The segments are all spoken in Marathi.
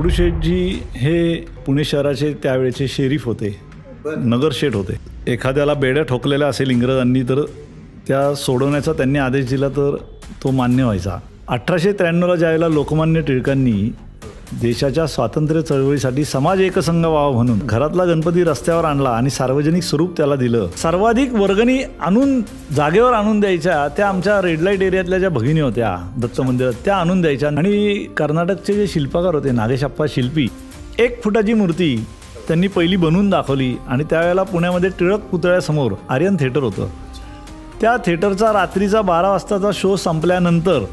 दगडूशेठजी हे पुणे शहराचे त्यावेळेचे शेरीफ होते, नगरशेठ होते. एखाद्याला बेड्या ठोकलेल्या असेल इंग्रजांनी तर त्या सोडवण्याचा त्यांनी आदेश दिला तर तो मान्य व्हायचा. 1893ला ज्यावेळेला लोकमान्य टिळकांनी देशाच्या स्वातंत्र्य चळवळीसाठी समाज एकसंघ व्हावा म्हणून घरातला गणपती रस्त्यावर आणला आणि सार्वजनिक स्वरूप त्याला दिलं. सर्वाधिक वर्गणी आणून जागेवर आणून द्यायच्या त्या आमच्या रेड लाईट एरियातल्या ज्या भगिनी होत्या दत्त मंदिरात, त्या आणून द्यायच्या. आणि कर्नाटकचे जे शिल्पकार होते नागेशप्पा शिल्पी, 1 फुटाची मूर्ती त्यांनी पहिली बनवून दाखवली. आणि त्यावेळेला पुण्यामध्ये टिळक पुतळ्यासमोर आर्यन थिएटर होतं. त्या थिएटरचा रात्रीचा 12 वाजताचा शो संपल्यानंतर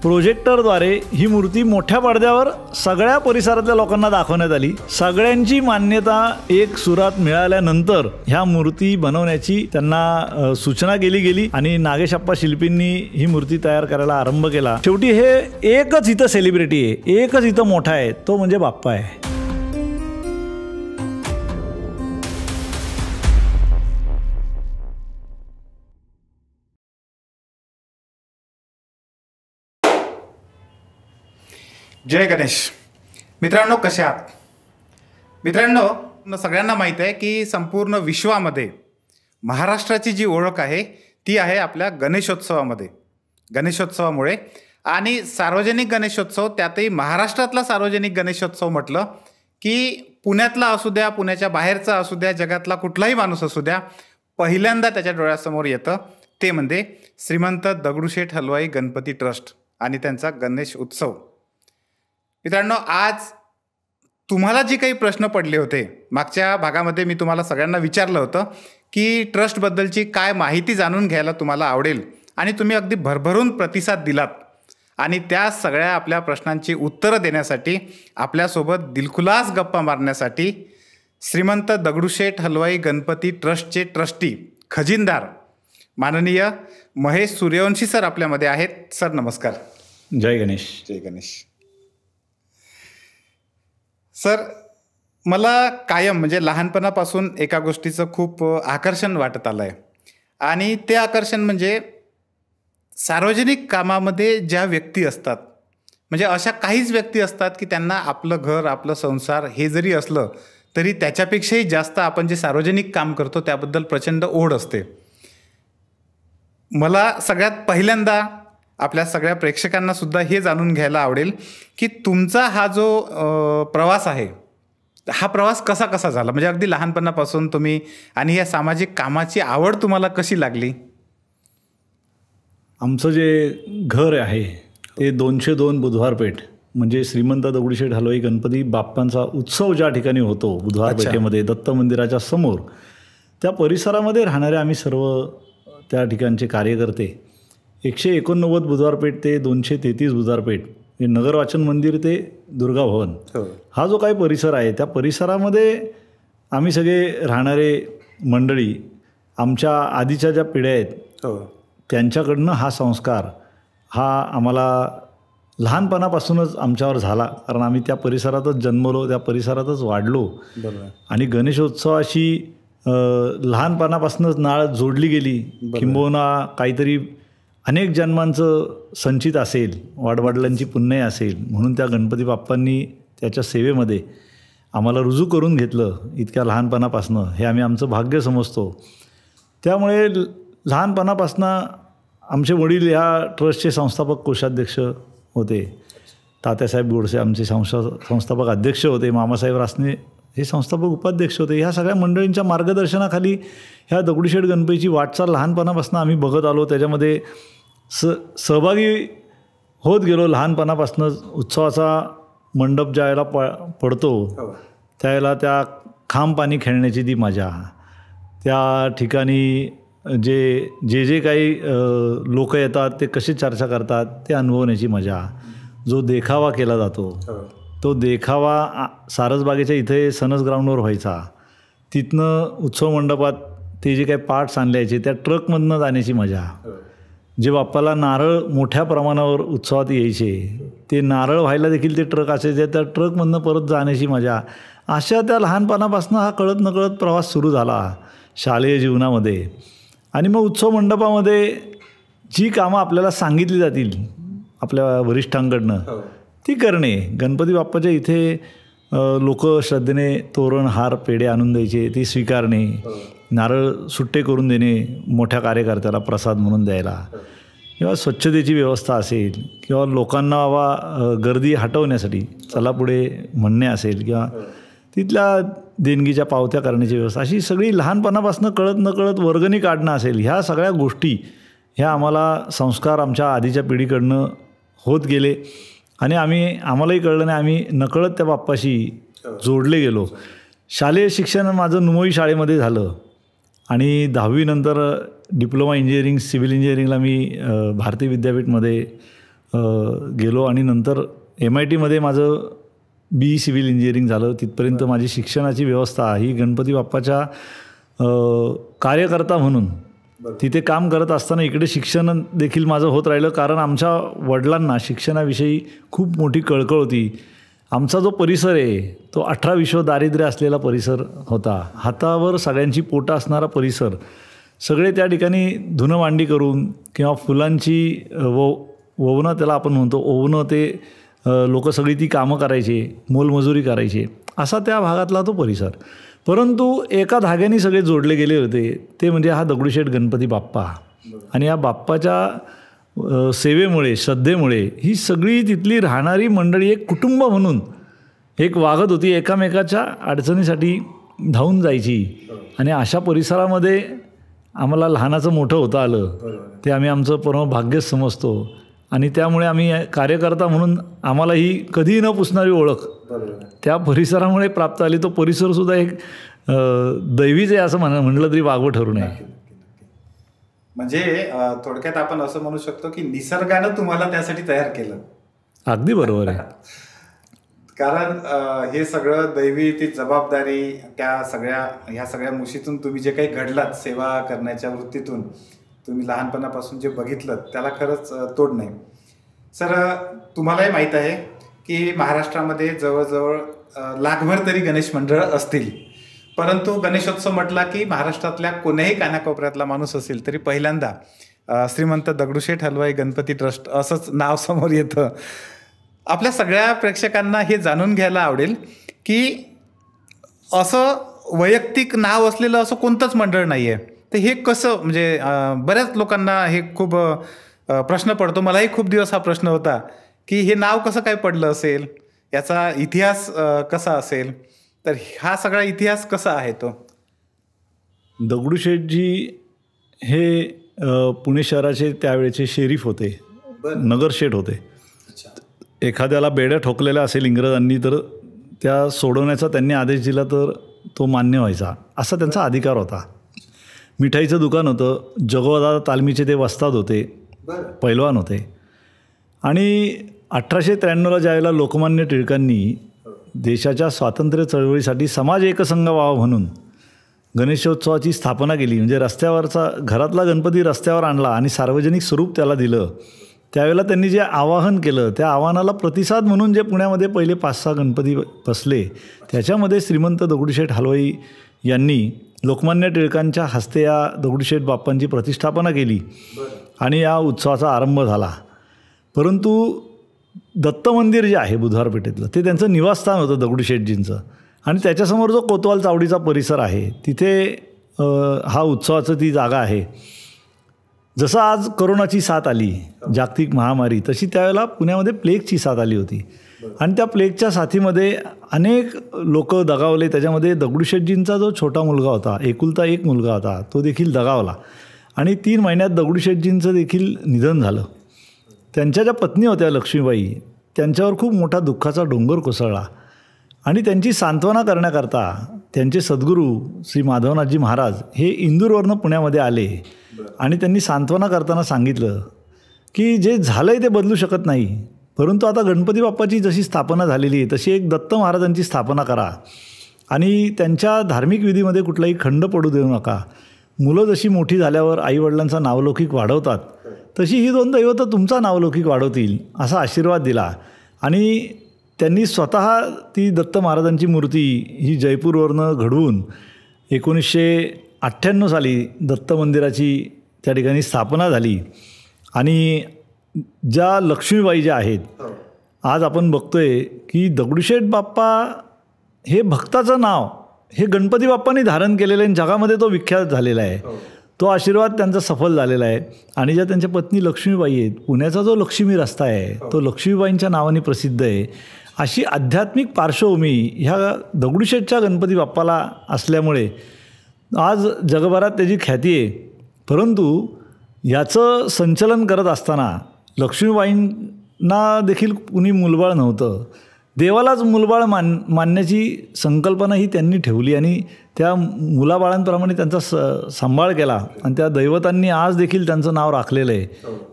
प्रोजेक्टरद्वारे ही मूर्ती मोठ्या पडद्यावर सगळ्या परिसरातल्या लोकांना दाखवण्यात आली. सगळ्यांची मान्यता एक सुरात मिळाल्यानंतर ह्या मूर्ती बनवण्याची त्यांना सूचना केली गेली आणि नागेशप्पा शिल्पींनी ही मूर्ती तयार करायला आरंभ केला. शेवटी हे एकच इथं सेलिब्रिटी आहे, एकच इथं मोठा आहे, तो म्हणजे बाप्पा आहे. जय गणेश. मित्रांनो, कसे आहात? मित्रांनो, सगळ्यांना माहीत आहे की संपूर्ण विश्वामध्ये महाराष्ट्राची जी ओळख आहे ती आहे आपल्या गणेशोत्सवामध्ये, गणेशोत्सवामुळे. आणि सार्वजनिक गणेशोत्सव, त्यातही महाराष्ट्रातला सार्वजनिक गणेशोत्सव म्हटलं की पुण्यातला असू द्या, पुण्याच्या बाहेरचा असू द्या, जगातला कुठलाही माणूस असू द्या, पहिल्यांदा त्याच्या डोळ्यासमोर येतं ते म्हणजे श्रीमंत दगडूशेठ हलवाई गणपती ट्रस्ट आणि त्यांचा गणेश उत्सव. मित्रांनो, आज तुम्हाला जे काही प्रश्न पडले होते, मागच्या भागामध्ये मी तुम्हाला सगळ्यांना विचारलं होतं की ट्रस्टबद्दलची काय माहिती जाणून घ्यायला तुम्हाला आवडेल, आणि तुम्ही अगदी भरभरून प्रतिसाद दिलात. आणि त्या सगळ्या आपल्या प्रश्नांची उत्तरं देण्यासाठी, आपल्यासोबत दिलखुलास गप्पा मारण्यासाठी श्रीमंत दगडूशेठ हलवाई गणपती ट्रस्टचे ट्रस्टी, खजिनदार माननीय महेश सूर्यवंशी सर आपल्यामध्ये आहेत. सर नमस्कार. जय गणेश. जय गणेश. सर, मला कायम म्हणजे लहानपणापासून एका गोष्टीचं खूप आकर्षण वाटत आलं आहे, आणि ते आकर्षण म्हणजे सार्वजनिक कामामध्ये ज्या व्यक्ती असतात, म्हणजे अशा काहीच व्यक्ती असतात की त्यांना आपलं घर, आपलं संसार हे जरी असलं तरी त्याच्यापेक्षाही जास्त आपण जे सार्वजनिक काम करतो त्याबद्दल प्रचंड ओढ असते. मला सगळ्यात पहिल्यांदा आपल्या सगळ्या प्रेक्षकांना सुद्धा हे जाणून घ्यायला आवडेल की तुमचा हा जो प्रवास आहे, हा प्रवास कसा कसा झाला, म्हणजे अगदी लहानपणापासून तुम्ही, आणि या सामाजिक कामाची आवड तुम्हाला कशी लागली? आमचं जे घर आहे ते 202 बुधवार पेठ, म्हणजे श्रीमंत दगडूशेठ हलवाई गणपती बाप्पांचा उत्सव ज्या ठिकाणी होतो बुधवार पेठेमध्ये दत्त मंदिराच्या समोर, त्या परिसरामध्ये राहणारे आम्ही सर्व त्या ठिकाणचे कार्यकर्ते 189 बुधवारपेठ ते 233 बुधवारपेठ, हे नगर वाचन मंदिर ते दुर्गा भवन, हा जो काही परिसर आहे त्या परिसरामध्ये आम्ही सगळे राहणारे मंडळी, आमच्या आधीच्या ज्या पिढ्या आहेत त्यांच्याकडनं हा संस्कार हा आम्हाला लहानपणापासूनच आमच्यावर झाला. कारण आम्ही त्या परिसरातच जन्मलो, त्या परिसरातच वाढलो. आणि गणेशोत्सवाशी लहानपणापासूनच नाळ जोडली गेली. किंबहुना काहीतरी अनेक जन्मांचं संचित असेल, वाडवडिलांची पुण्य असेल, म्हणून त्या गणपती बाप्पांनी त्याच्या सेवेमध्ये आम्हाला रुजू करून घेतलं इतक्या लहानपणापासून, हे आम्ही आमचं भाग्य समजतो. त्यामुळे लहानपणापासून आमचे वडील ह्या ट्रस्टचे संस्थापक कोषाध्यक्ष होते, तात्यासाहेब गोडसे आमचे संस्थापक अध्यक्ष होते, मामासाहेब रासने हे संस्थापक उपाध्यक्ष होते. ह्या सगळ्या मंडळींच्या मार्गदर्शनाखाली ह्या दगडूशेठ गणपतीची वाटचाल लहानपणापासून आम्ही बघत आलो. त्याच्यामध्ये सहभागी होत गेलो. लहानपणापासूनच उत्सवाचा मंडप ज्या वेळेला पडतो त्यावेळेला त्या खांब पाणी खेळण्याची ती मजा, त्या ठिकाणी जे काही लोक येतात ते कशी चर्चा करतात ते अनुभवण्याची मजा, जो देखावा केला जातो तो देखावा सारसबागेच्या इथे सनस ग्राउंडवर व्हायचा. तिथनं उत्सव मंडपात ते जे काही पार्ट्स आणले यायचे त्या ट्रकमधनं जाण्याची मजा, जे बाप्पाला नारळ मोठ्या प्रमाणावर उत्सवात यायचे ते नारळ व्हायला देखील ते ट्रक असायचे, त्या ट्रकमधनं परत जाण्याची मजा, अशा त्या लहानपणापासून हा कळत नकळत प्रवास सुरू झाला शालेय जीवनामध्ये. आणि मग उत्सव मंडपामध्ये जी कामं आपल्याला सांगितली जातील आपल्या वरिष्ठांकडनं ती करणे. गणपती बाप्पाच्या इथे लोक श्रद्धेने तोरण हार पेढे आणून द्यायचे, ती स्वीकारणे, नारळ सुट्टे करून देणे मोठ्या कार्यकर्त्याला प्रसाद म्हणून द्यायला, किंवा स्वच्छतेची व्यवस्था असेल, किंवा लोकांना बाबा गर्दी हटवण्यासाठी चला पुढे म्हणणे असेल, किंवा तिथल्या देणगीच्या पावत्या करण्याची व्यवस्था, अशी सगळी लहानपणापासून कळत नकळत वर्गणी काढणं असेल, ह्या सगळ्या गोष्टी ह्या आम्हाला संस्कार आमच्या आधीच्या पिढीकडनं होत गेले आणि आम्हालाही कळलं नाही, आम्ही नकळत त्या बाप्पाशी जोडले गेलो. शालेय शिक्षण माझं नुमोई शाळेमध्ये झालं आणि 10वी नंतर डिप्लोमा इंजिनिअरिंग सिव्हिल इंजिनिअरिंगला मी भारती विद्यापीठमध्ये गेलो आणि नंतर MITमध्ये माझं BE सिव्हिल इंजिनिअरिंग झालं. तिथपर्यंत माझी शिक्षणाची व्यवस्था ही गणपती बाप्पाच्या कार्यकर्ता म्हणून तिथे काम करत असताना इकडे शिक्षण देखील माझं होत राहिलं, कारण आमच्या वडिलांना शिक्षणाविषयी खूप मोठी कळकळ होती. आमचा जो परिसर आहे तो 18 विश्व दारिद्र्य असलेला परिसर होता. हातावर सगळ्यांची पोटं असणारा परिसर. सगळे त्या ठिकाणी धुणं मांडी करून किंवा फुलांची ववनं त्याला आपण म्हणतो ओवणं, ते लोक सगळी ती कामं करायचे, मोलमजुरी करायचे, असा त्या भागातला तो परिसर. परंतु एका धाग्याने सगळे जोडले गेले होते, ते म्हणजे हा दगडूशेठ गणपती बाप्पा. आणि या बाप्पाच्या सेवेमुळे, श्रद्धेमुळे ही सगळी तिथली राहणारी मंडळी एक कुटुंब म्हणून एक वागत होती, एकामेकाच्या अडचणीसाठी धावून जायची. आणि अशा परिसरामध्ये आम्हाला लहानाचं मोठं होतं आलं, ते आम्ही आमचं परम भाग्यच समजतो. आणि त्यामुळे आम्ही कार्यकर्ता म्हणून आम्हाला ही कधीही न पुसणारी ओळख त्या परिसरामुळे प्राप्त आली. तो परिसरसुद्धा एक दैवीच आहे असं म्हटलं तरी वागवं ठरू नये. म्हणजे थोडक्यात आपण असं म्हणू शकतो की निसर्गानं तुम्हाला त्यासाठी तयार केलं. अगदी बरोबर आहे. कारण हे सगळं दैवी ती जबाबदारी, ह्या सगळ्या मुशीतून तुम्ही जे काही घडलात, सेवा करण्याच्या वृत्तीतून तुम्ही लहानपणापासून जे बघितलं त्याला खरंच तोड नाही. सर, तुम्हालाही माहीत आहे की महाराष्ट्रामध्ये जवळजवळ लाखभर तरी गणेश मंडळ असतील, परंतु गणेशोत्सव म्हटला की महाराष्ट्रातल्या कोण्याही कानाकोपऱ्यातला माणूस असेल तरी पहिल्यांदा श्रीमंत दगडूशेठ हलवाई गणपती ट्रस्ट असंच नाव समोर येतं. आपल्या सगळ्या प्रेक्षकांना हे जाणून घ्यायला आवडेल की असं वैयक्तिक नाव असलेलं असं कोणतंच मंडळ नाही आहे, तर हे कसं, म्हणजे बऱ्याच लोकांना हे खूप प्रश्न पडतो. मलाही खूप दिवस हा प्रश्न होता की हे नाव कसं काय पडलं असेल, याचा इतिहास कसा असेल. तर हा सगळा इतिहास कसा आहे तो? दगडूशेठजी हे पुणे शहराचे त्यावेळेचे शेरीफ होते, नगरशेठ होते. एखाद्याला बेड्या ठोकलेल्या असेल इंग्रजांनी तर त्या सोडवण्याचा त्यांनी आदेश दिला तर तो मान्य व्हायचा, असा त्यांचा अधिकार होता. मिठाईचं दुकान होतं, जगोदादा तालमीचे ते वस्ताद होते, पैलवान होते. आणि 1893ला ज्यावेळेला लोकमान्य टिळकांनी देशाच्या स्वातंत्र्य चळवळीसाठी समाज एकसंघ व्हावा म्हणून गणेशोत्सवाची स्थापना केली, म्हणजे रस्त्यावरचा घरातला गणपती रस्त्यावर आणला आणि सार्वजनिक स्वरूप त्याला दिलं, त्यावेळेला त्यांनी जे आवाहन केलं त्या आवाहनाला प्रतिसाद म्हणून जे पुण्यामध्ये पहिले 5-6 गणपती बसले, त्याच्यामध्ये श्रीमंत दगडूशेठ हलवाई यांनी लोकमान्य टिळकांच्या हस्ते या दगडूशेठ बाप्पांची प्रतिष्ठापना केली आणि या उत्सवाचा आरंभ झाला. परंतु दत्त मंदिर जे आहे बुधवार पेठेतलं, ते त्यांचं निवासस्थान होतं दगडूशेठजींचं. आणि त्याच्यासमोर जो कोतवाल चावडीचा परिसर आहे तिथे हा उत्सवाचं ती जागा आहे. जसं आज कोरोनाची साथ आली, जागतिक महामारी, तशी त्यावेळेला पुण्यामध्ये प्लेगची साथ आली होती. आणि त्या प्लेगच्या साथीमध्ये अनेक लोक दगावले. त्याच्यामध्ये दगडूशेठजींचा जो छोटा मुलगा होता, एकुलता एक मुलगा होता, तो देखील दगावला. आणि 3 महिन्यात दगडूशेठजींचं देखील निधन झालं. त्यांच्या ज्या पत्नी होत्या लक्ष्मीबाई, त्यांच्यावर खूप मोठा दुःखाचा डोंगर कोसळला. आणि त्यांची सांत्वना करण्याकरता त्यांचे सद्गुरू श्री माधवनाथजी महाराज हे इंदूरवरनं पुण्यामध्ये आले. आणि त्यांनी सांत्वना करताना सांगितलं की जे झालं आहे ते बदलू शकत नाही, परंतु आता गणपती बाप्पाची जशी स्थापना झालेली आहे तशी एक दत्त महाराजांची स्थापना करा आणि त्यांच्या धार्मिक विधीमध्ये कुठलाही खंड पडू देऊ नका. मुलं जशी मोठी झाल्यावर आईवडिलांचा नावलौकिक वाढवतात तशी ही 2 दैवतं तुमचा नावलौकिक वाढवतील, असा आशीर्वाद दिला. आणि त्यांनी स्वतः ती दत्त महाराजांची मूर्ती ही जयपूरवरनं घडवून 1998 साली दत्त मंदिराची त्या ठिकाणी स्थापना झाली. आणि ज्या लक्ष्मीबाई ज्या आहेत, आज आपण बघतोय की दगडूशेठ बाप्पा हे भक्ताचं नाव हे गणपती बाप्पांनी धारण केलेलं आहे, जगामध्ये तो विख्यात झालेला आहे. तो आशीर्वाद त्यांचा सफल झालेला आहे. आणि ज्या त्यांच्या पत्नी लक्ष्मीबाई आहेत, पुण्याचा जो लक्ष्मी रस्ता आहे तो लक्ष्मीबाईंच्या नावाने प्रसिद्ध आहे. अशी आध्यात्मिक पार्श्वभूमी ह्या दगडूशेठच्या गणपती बाप्पाला असल्यामुळे आज जगभरात त्याची ख्याती आहे. परंतु याचं संचलन करत असताना लक्ष्मीबाईंना देखील कुणी मुलबाळ नव्हतं. देवालाच मुलबाळ मानण्याची संकल्पना ही त्यांनी ठेवली आणि त्या मुलाबाळांप्रमाणे त्यांचा सांभाळ केला. आणि त्या दैवतांनी आज देखील त्यांचं नाव राखलेलं आहे.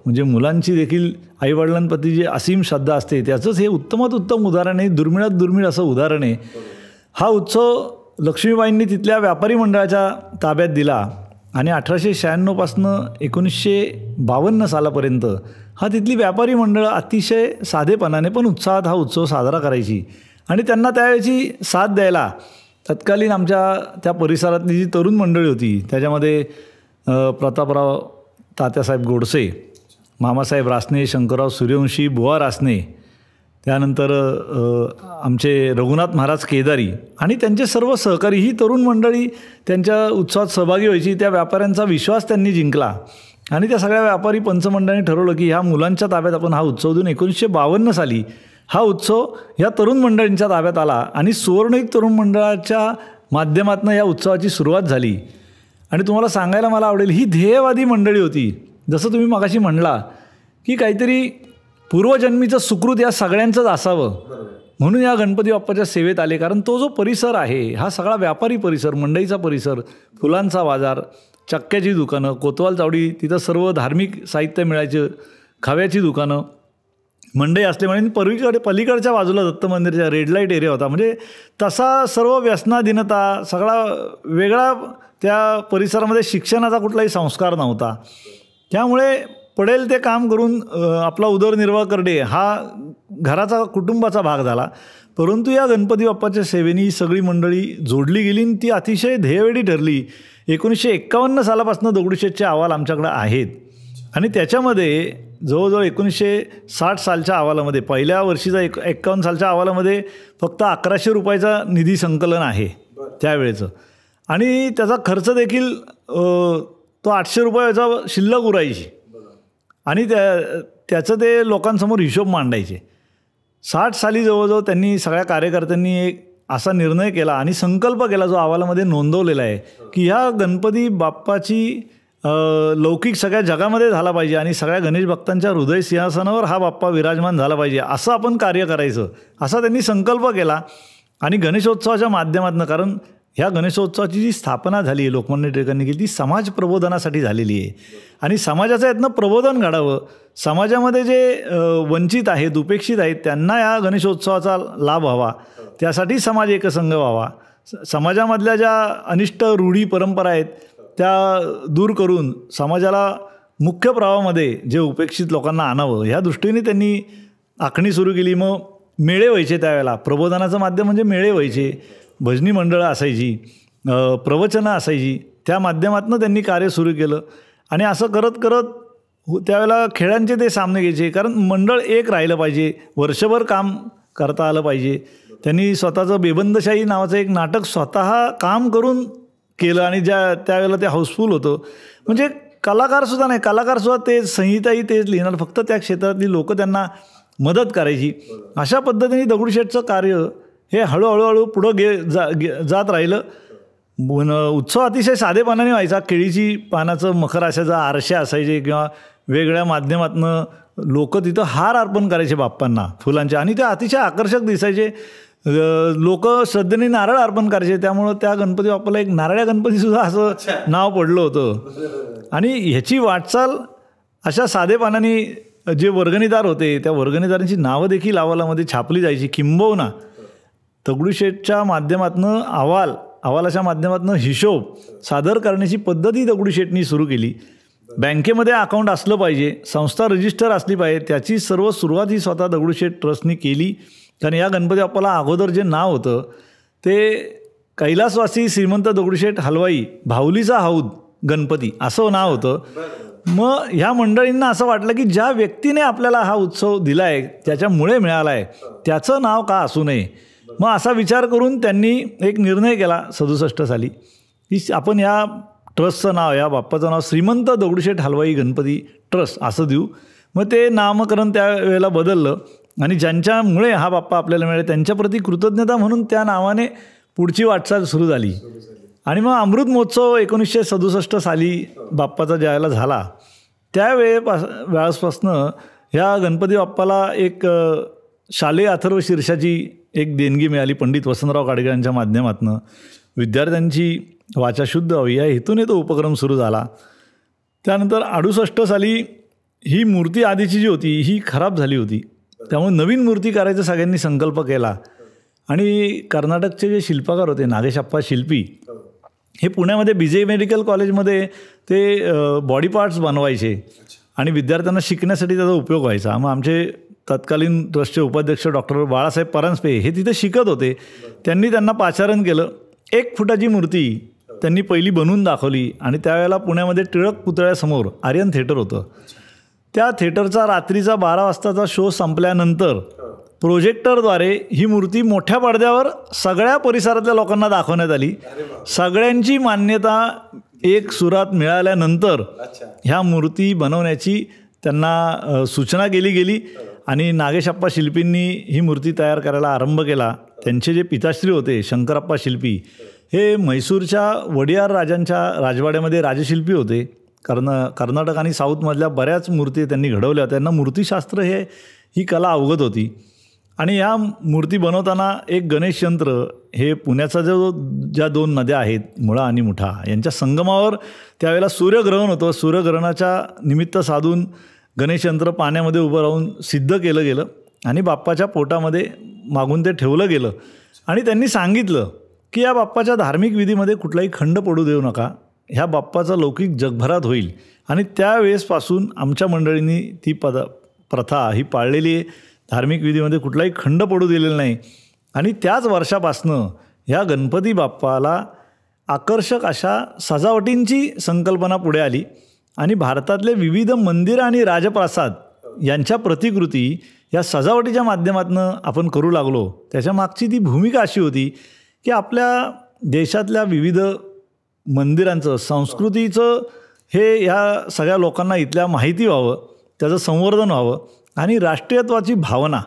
म्हणजे मुलांची देखील आईवडिलांप्रती जी असीम श्रद्धा असते त्याचंच हे उत्तमात उत्तम उदाहरण आहे, दुर्मिळात दुर्मिळ असं उदाहरण आहे. हा उत्सव लक्ष्मीबाईंनी तिथल्या व्यापारी मंडळाच्या ताब्यात दिला आणि 1896पासून 1952 सालापर्यंत हा तिथली व्यापारी मंडळं अतिशय साधेपणाने पण उत्साहात हा उत्सव साजरा करायची. आणि त्यांना त्यावेळेची साथ द्यायला तत्कालीन आमच्या त्या परिसरातली जी तरुण मंडळी होती त्याच्यामध्ये प्रतापराव तात्यासाहेब गोडसे, मामासाहेब रासने, शंकरराव सूर्यवंशी, बुवा रासने, त्यानंतर आमचे रघुनाथ महाराज केदारी आणि त्यांचे सर्व सहकारी, ही तरुण मंडळी त्यांच्या उत्सवात सहभागी व्हायची. त्या व्यापाऱ्यांचा विश्वास त्यांनी जिंकला आणि त्या सगळ्या व्यापारी पंचमंडळाने ठरवलं की ह्या मुलांच्या ताब्यात आपण हा उत्सव देऊन 1952 साली हा उत्सव ह्या तरुण मंडळींच्या ताब्यात आला आणि सुवर्णयुग तरुण मंडळाच्या माध्यमातून या उत्सवाची सुरुवात झाली. आणि तुम्हाला सांगायला मला आवडेल, ही ध्येयवादी मंडळी होती. जसं तुम्ही मगाशी म्हणला की काहीतरी पूर्वजन्मीचं सुकृत या सगळ्यांचंच असावं म्हणून या गणपती बाप्पाच्या सेवेत आले. कारण तो जो परिसर आहे हा सगळा व्यापारी परिसर, मंडईचा परिसर, फुलांचा बाजार, चक्क्याची दुकानं, कोतवाल चावडी, तिथं सर्व धार्मिक साहित्य मिळायचं, खाव्याची दुकानं, मंडई असल्यामुळे पलीकडच्या बाजूला दत्त मंदिरच्या रेड लाईट एरिया होता. म्हणजे तसा सर्व व्यसनाधीनता सगळा वेगळा त्या परिसरामध्ये शिक्षणाचा कुठलाही संस्कार नव्हता. त्यामुळे पडेल ते काम करून आपला उदरनिर्वाह करणे हा घराचा कुटुंबाचा भाग झाला. परंतु या गणपती बाप्पाच्या सेवेने ही सगळी मंडळी जोडली गेली आणि ती अतिशय ध्येयवेडी ठरली. 1951 सालापासून दगडूशेठचे अहवाल आमच्याकडे आहेत आणि त्याच्यामध्ये जवळजवळ 1960 सालच्या अहवालामध्ये, पहिल्या वर्षीचा 51 सालच्या अहवालामध्ये फक्त 1100 रुपयाचा निधी संकलन आहे त्यावेळेचं. आणि त्याचा खर्च देखील तो 800 रुपयाचा शिल्लक उरायची आणि त्याचं ते लोकांसमोर हिशोब मांडायचे. 60 साली जवळजवळ त्यांनी सगळ्या कार्यकर्त्यांनी एक असा निर्णय केला आणि संकल्प केला जो अहवालामध्ये नोंदवलेला आहे की ह्या गणपती बाप्पाची लौकिक सगळ्या जगामध्ये झाला पाहिजे आणि सगळ्या गणेश भक्तांच्या हृदय सिंहासनावर हा बाप्पा विराजमान झाला पाहिजे, असं आपण कार्य करायचं असा त्यांनी संकल्प केला. आणि गणेशोत्सवाच्या माध्यमातून, कारण ह्या गणेशोत्सवाची जी स्थापना झाली आहे लोकमान्य टिळकांनी केली ती समाज प्रबोधनासाठी झालेली आहे आणि समाजाचं यातनं प्रबोधन घडावं, समाजामध्ये जे वंचित आहेत, उपेक्षित आहेत त्यांना या गणेशोत्सवाचा लाभ व्हावा, त्यासाठी समाज एकसंघ व्हावा, समाजामधल्या ज्या अनिष्ट रूढी परंपरा आहेत त्या दूर करून समाजाला मुख्य प्रवाहामध्ये जे उपेक्षित लोकांना आणावं ह्या दृष्टीने त्यांनी आखणी सुरू केली. मग मेळे व्हायचे त्यावेळेला, प्रबोधनाचं माध्यम म्हणजे मेळे व्हायचे, भजनी मंडळं असायची, प्रवचनं असायची, त्या माध्यमातून त्यांनी कार्य सुरू केलं. आणि असं करत करत त्यावेळेला खेळांचे ते सामने घ्यायचे, कारण मंडळ एक राहिलं पाहिजे, वर्षभर काम करता आलं पाहिजे. त्यांनी स्वतःचं बेबंदशाही नावाचं एक नाटक स्वतः काम करून केलं आणि त्यावेळेला ते हाऊसफुल होतं. म्हणजे कलाकारसुद्धा नाही, कलाकारसुद्धा तेच, संहिताही तेच लिहिणार, फक्त त्या क्षेत्रातली लोक त्यांना मदत करायची. अशा पद्धतीने दगडूशेठचं कार्य हे हळूहळू पुढं जात राहिलं. उत्सव अतिशय साधेपणाने व्हायचा. केळीची पानाचं मखर असायचं, आरशे असायचे किंवा वेगळ्या माध्यमातून लोक तिथं हार अर्पण करायचे बाप्पांना फुलांचे आणि ते अतिशय आकर्षक दिसायचे. लोक श्रद्धेने नारळ अर्पण करायचे, त्यामुळं त्या गणपती बाप्पाला एक नारळ्या गणपतीसुद्धा असं नाव पडलं होतं. आणि ह्याची वाटचाल अशा साधेपणाने जे वर्गणीदार होते त्या वर्गणीदारांची नावं देखील अहवालामध्ये छापली जायची. किंबहुना दगडूशेठच्या माध्यमातून अहवालाच्या माध्यमातून हिशोब सादर करण्याची पद्धती दगडूशेठनी सुरू केली. बँकेमध्ये अकाउंट असलं पाहिजे, संस्था रजिस्टर असली पाहिजे, त्याची सर्व सुरुवात ही स्वतः दगडूशेठ ट्रस्टनी केली. कारण या गणपती बाप्पाला अगोदर जे नाव होतं ते कैलासवासी श्रीमंत दगडूशेठ हलवाई भाऊलीचा हौद गणपती असं नाव होतं. मग ह्या मंडळींना असं वाटलं की ज्या व्यक्तीने आपल्याला हा उत्सव दिला आहे, त्याच्यामुळे मिळाला आहे, त्याचं नाव का असू नये. मग असा विचार करून त्यांनी एक निर्णय केला 67 साली की आपण या ट्रस्टचं नाव, या बाप्पाचं नाव श्रीमंत दगडूशेठ हलवाई गणपती ट्रस्ट असं देऊ. मग ते नामकरण त्यावेळेला बदललं आणि ज्यांच्यामुळे हा बाप्पा आपल्याला मिळाला त्यांच्याप्रती कृतज्ञता म्हणून त्या नावाने पुढची वाटचाल सुरू झाली. आणि मग अमृत महोत्सव 1967 साली बाप्पाचा ज्यावेळेला झाला, वेळापासनं ह्या गणपती बाप्पाला एक शालेय अथर्व शीर्षाची एक देणगी मिळाली पंडित वसंतराव काडगरांच्या माध्यमातून. विद्यार्थ्यांची वाचा शुद्ध व्हावी या हेतूने तो उपक्रम सुरू झाला. त्यानंतर 68 साली ही मूर्ती आधीची जी होती ही खराब झाली होती, त्यामुळे नवीन मूर्ती करायचा सगळ्यांनी संकल्प केला. आणि कर्नाटकचे जे शिल्पकार होते नागेशप्पा शिल्पी, हे पुण्यामध्ये BJ मेडिकल कॉलेजमध्ये ते बॉडी पार्ट्स बनवायचे आणि विद्यार्थ्यांना शिकण्यासाठी त्याचा उपयोग व्हायचा. मग आमचे तत्कालीन ट्रस्टचे उपाध्यक्ष डॉक्टर बाळासाहेब परांजपे हे तिथे शिकत होते. त्यांनी त्यांना पाचारण केलं. 1 फुटाची मूर्ती त्यांनी पहिली बनवून दाखवली आणि त्यावेळेला पुण्यामध्ये टिळक पुतळ्यासमोर आर्यन थिएटर होतं. त्या थिएटरचा रात्रीचा 12 वाजताचा शो संपल्यानंतर प्रोजेक्टरद्वारे ही मूर्ती मोठ्या पडद्यावर सगळ्या परिसरातल्या लोकांना दाखवण्यात आली. सगळ्यांची मान्यता एक सुरात मिळाल्यानंतर ह्या मूर्ती बनवण्याची त्यांना सूचना केली गेली आणि नागेशप्पा शिल्पींनी ही मूर्ती तयार करायला आरंभ केला. त्यांचे जे पिताश्री होते शंकरप्पा शिल्पी, हे म्हैसूरच्या वडियार राजांच्या राजवाड्यामध्ये राजशिल्पी होते. कर्नाटक आणि साऊथमधल्या बऱ्याच मूर्ती त्यांनी घडवल्या. त्यांना मूर्तिशास्त्र ही कला अवगत होती. आणि या मूर्ती बनवताना एक गणेश यंत्र हे पुण्याचा ज्या 2 नद्या आहेत मुळा आणि मुठा यांच्या संगमावर त्यावेळेला सूर्यग्रहण होतं. सूर्यग्रहणाच्या निमित्त साधून गणेश यंत्र पाण्यामध्ये उभं राहून सिद्ध केलं गेलं आणि बाप्पाच्या पोटामध्ये मागून ते ठेवलं गेलं. आणि त्यांनी सांगितलं की या बाप्पाच्या धार्मिक विधीमध्ये कुठलाही खंड पडू देऊ नका, ह्या बाप्पाचा लौकिक जगभरात होईल. आणि त्यावेळेसपासून आमच्या मंडळींनी ती प्रथा ही पाळलेली आहे. धार्मिक विधीमध्ये कुठलाही खंड पडू दिलेला नाही. आणि त्याच वर्षापासनं ह्या गणपती बाप्पाला आकर्षक अशा सजावटींची संकल्पना पुढे आली आणि भारतातले विविध मंदिरं आणि राजप्रासाद यांच्या प्रतिकृती या सजावटीच्या माध्यमातून आपण करू लागलो. त्याच्या मागची ती भूमिका अशी होती की आपल्या देशातल्या विविध मंदिरांचं, संस्कृतीचं हे ह्या सगळ्या लोकांना इथल्या माहिती व्हावं, त्याचं संवर्धन व्हावं आणि राष्ट्रीयत्वाची भावना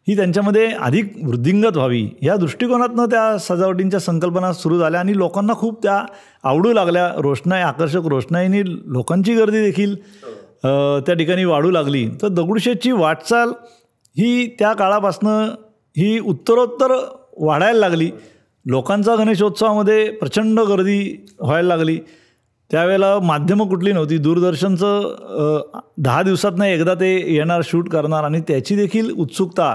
ही त्यांच्यामध्ये अधिक वृद्धिंगत व्हावी या दृष्टिकोनातनं त्या सजावटींच्या संकल्पना सुरू झाल्या आणि लोकांना खूप त्या आवडू लागल्या. रोषणाई, आकर्षक रोषणाईने लोकांची गर्दी देखील त्या ठिकाणी वाढू लागली. तर दगडूशेठची वाटचाल ही त्या काळापासनं ही उत्तरोत्तर वाढायला लागली. लोकांचा गणेशोत्सवामध्ये प्रचंड गर्दी व्हायला लागली. त्यावेळेला माध्यमं कुठली नव्हती. दूरदर्शनचं 10 दिवसातनं एकदा ते येणार, शूट करणार आणि त्याची देखील उत्सुकता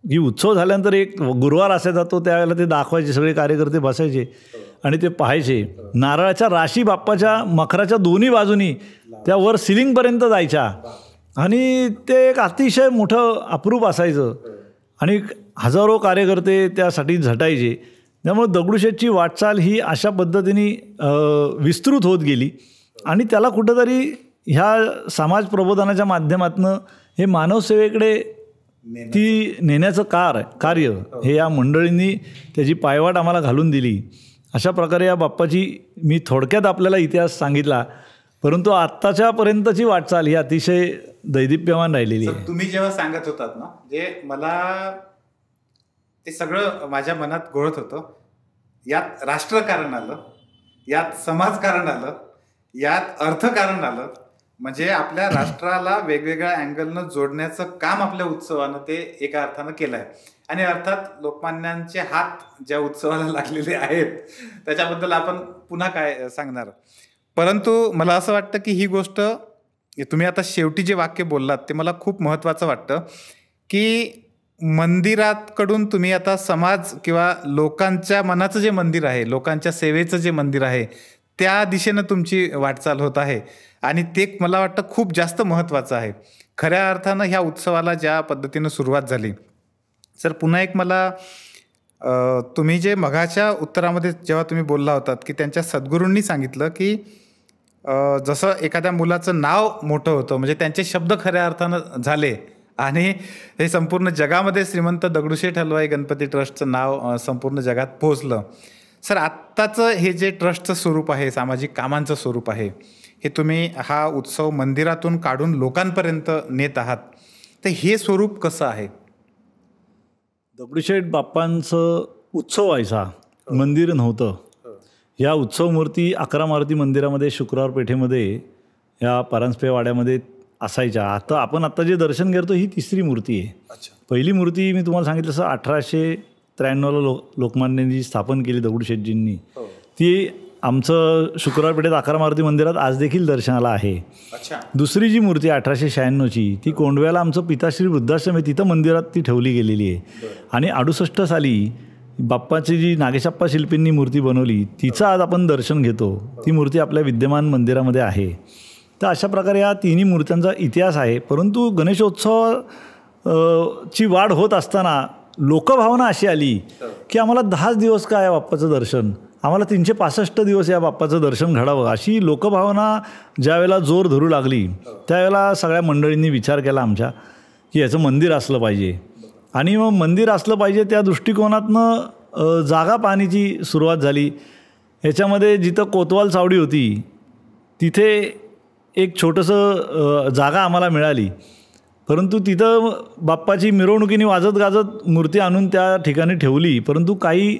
की उत्सव झाल्यानंतर एक गुरुवार असायचा, तो त्यावेळेला ते दाखवायचे, सगळे कार्यकर्ते बसायचे आणि ते पाहायचे. नारळाच्या राशी बाप्पाच्या मखराच्या दोन्ही बाजूनी त्या वर सिलिंगपर्यंत जायच्या आणि ते एक अतिशय मोठं अप्रूप असायचं आणि हजारो कार्यकर्ते त्यासाठी झटायचे. त्यामुळे दगडूशेठची वाटचाल ही अशा पद्धतीने विस्तृत होत गेली आणि त्याला कुठंतरी ह्या समाज प्रबोधनाच्या माध्यमातून हे मानवसेवेकडे ती नेण्याचं कार्य हे या मंडळींनी त्याची पायवाट आम्हाला घालून दिली. अशा प्रकारे या बाप्पाची मी थोडक्यात आपल्याला इतिहास सांगितला, परंतु आत्ताच्यापर्यंतची वाटचाल ही अतिशय दैदिप्यमान राहिलेली आहे. तुम्ही जेव्हा सांगत होतात ना, जे मला ते सगळं माझ्या मनात घोळत होतं. यात राष्ट्रकारण आलं, यात समाजकारण आलं, यात अर्थकारण आलं. म्हणजे आपल्या राष्ट्राला वेगवेगळ्या अँगलनं जोडण्याचं काम आपल्या उत्सवानं ते एका अर्थानं केलं आहे. आणि अर्थात लोकमान्यांचे हात ज्या उत्सवाला लागलेले आहेत त्याच्याबद्दल आपण पुन्हा काय सांगणार. परंतु मला असं वाटतं की ही गोष्ट तुम्ही आता शेवटी जे वाक्य बोललात ते मला खूप महत्त्वाचं वाटतं की मंदिराकडून तुम्ही आता समाज किंवा लोकांच्या मनाचं जे मंदिर आहे, लोकांच्या सेवेचं जे मंदिर आहे, त्या दिशेनं तुमची वाटचाल होत आहे आणि ते मला वाटतं खूप जास्त महत्त्वाचं आहे. खऱ्या अर्थानं ह्या उत्सवाला ज्या पद्धतीनं सुरुवात झाली. सर, पुन्हा एक मला तुम्ही जे मघाच्या उत्तरामध्ये जेव्हा तुम्ही बोलला होतात की त्यांच्या सद्गुरूंनी सांगितलं की जसं एखाद्या मुलाचं नाव मोठं होतं, म्हणजे त्यांचे शब्द खऱ्या अर्थानं झाले आणि हे संपूर्ण जगामध्ये श्रीमंत दगडूशेठ हलवाई गणपती ट्रस्टचं नाव संपूर्ण जगात पोहोचलं. सर, आत्ताचं हे जे ट्रस्टचं स्वरूप आहे, सामाजिक कामांचं स्वरूप आहे, हे तुम्ही हा उत्सव मंदिरातून काढून लोकांपर्यंत नेत आहात, तर हे स्वरूप कसं आहे? दगडूशेठ बाप्पांचं उत्सव व्हायचा, मंदिर नव्हतं. ह्या उत्सव मूर्ती 11 मारुती मंदिरामध्ये शुक्रवार पेठेमध्ये ह्या परांजपे वाड्यामध्ये असायच्या. आता जे दर्शन घेतो ही तिसरी मूर्ती आहे. पहिली मूर्ती मी तुम्हाला सांगितलं तसं 1893ला लोकमान्यांनी स्थापन केली दगडूशेठजींनी. ती आमचं शुक्रवार पेठेत 11 मारुती मंदिरात आज देखील दर्शनाला आहे. दुसरी जी मूर्ती 1896ची ती कोंडव्याला आमचं पिताश्री वृद्धाश्रम आहे, तिथं मंदिरात ती ठेवली गेलेली आहे. आणि 68 साली बाप्पाची जी नागेशप्पा शिल्पींनी मूर्ती बनवली तिचं आज आपण दर्शन घेतो. ती मूर्ती आपल्या विद्यमान मंदिरामध्ये आहे. तर अशा प्रकारे या तिन्ही मूर्त्यांचा इतिहास आहे. परंतु गणेशोत्सव ची वाढ होत असताना लोकभावना अशी आली की आम्हाला 10 दिवस काय बाप्पाचं दर्शन, आम्हाला 365 दिवस या बाप्पाचं दर्शन घडावं, अशी लोकभावना ज्यावेळेला जोर धरू लागली त्यावेळेला सगळ्या मंडळींनी विचार केला आमच्या की याचं मंदिर असलं पाहिजे. आणि मग मंदिर असलं पाहिजे त्या दृष्टिकोनातनं जागा पाहण्याची सुरुवात झाली. ह्याच्यामध्ये जिथं कोतवाल चावडी होती तिथे एक छोटंसं जागा आम्हाला मिळाली. परंतु तिथं बाप्पाची मिरवणुकीने वाजत गाजत मूर्ती आणून त्या ठिकाणी ठेवली. परंतु काही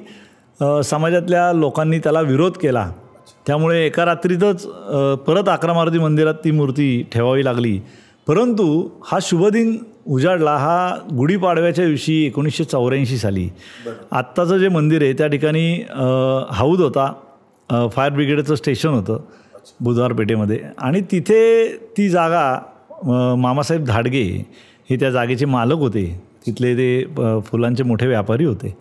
समाजातल्या लोकांनी त्याला विरोध केला. त्यामुळे एका रात्रीतच परत 11 मारुती मंदिरात ती मूर्ती ठेवावी लागली. परंतु हा शुभदिन उजाडला हा गुढीपाडव्याच्या दिवशी 1984 साली. आत्ताचं जे मंदिर आहे त्या ठिकाणी हौद होता, फायर ब्रिगेडचं स्टेशन होतं बुधवार पेठेमध्ये. आणि तिथे ती जागा मामासाहेब धाडगे हे त्या जागेचे मालक होते. तिथले ते फुलांचे मोठे व्यापारी होते.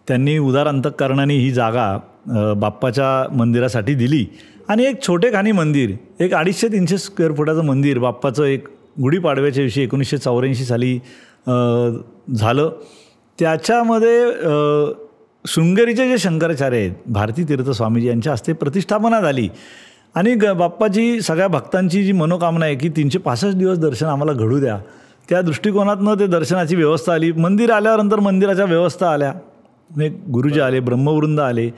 त्यांनी उदार अंतःकरणाने ही जागा बाप्पाच्या मंदिरासाठी दिली. आणि एक छोटेखानी मंदिर, एक 250-300 स्क्वेअर फुटाचं मंदिर बाप्पाचं एक गुढीपाडव्याच्या दिवशी 1984 साली झालं. त्याच्यामध्ये शृंगेरीचे जे शंकराचार्य आहेत भारती तीर्थ स्वामीजी यांच्या हस्ते प्रतिष्ठापना झाली. आणि बाप्पाची सगळ्या भक्तांची जी मनोकामना आहे की 365 दिवस दर्शन आम्हाला घडू द्या, त्या दृष्टिकोनातनं ते दर्शनाची व्यवस्था आली. मंदिर आल्यानंतर मंदिराच्या व्यवस्था आल्या, गुरुजी आले, ब्रह्मवृंद आले,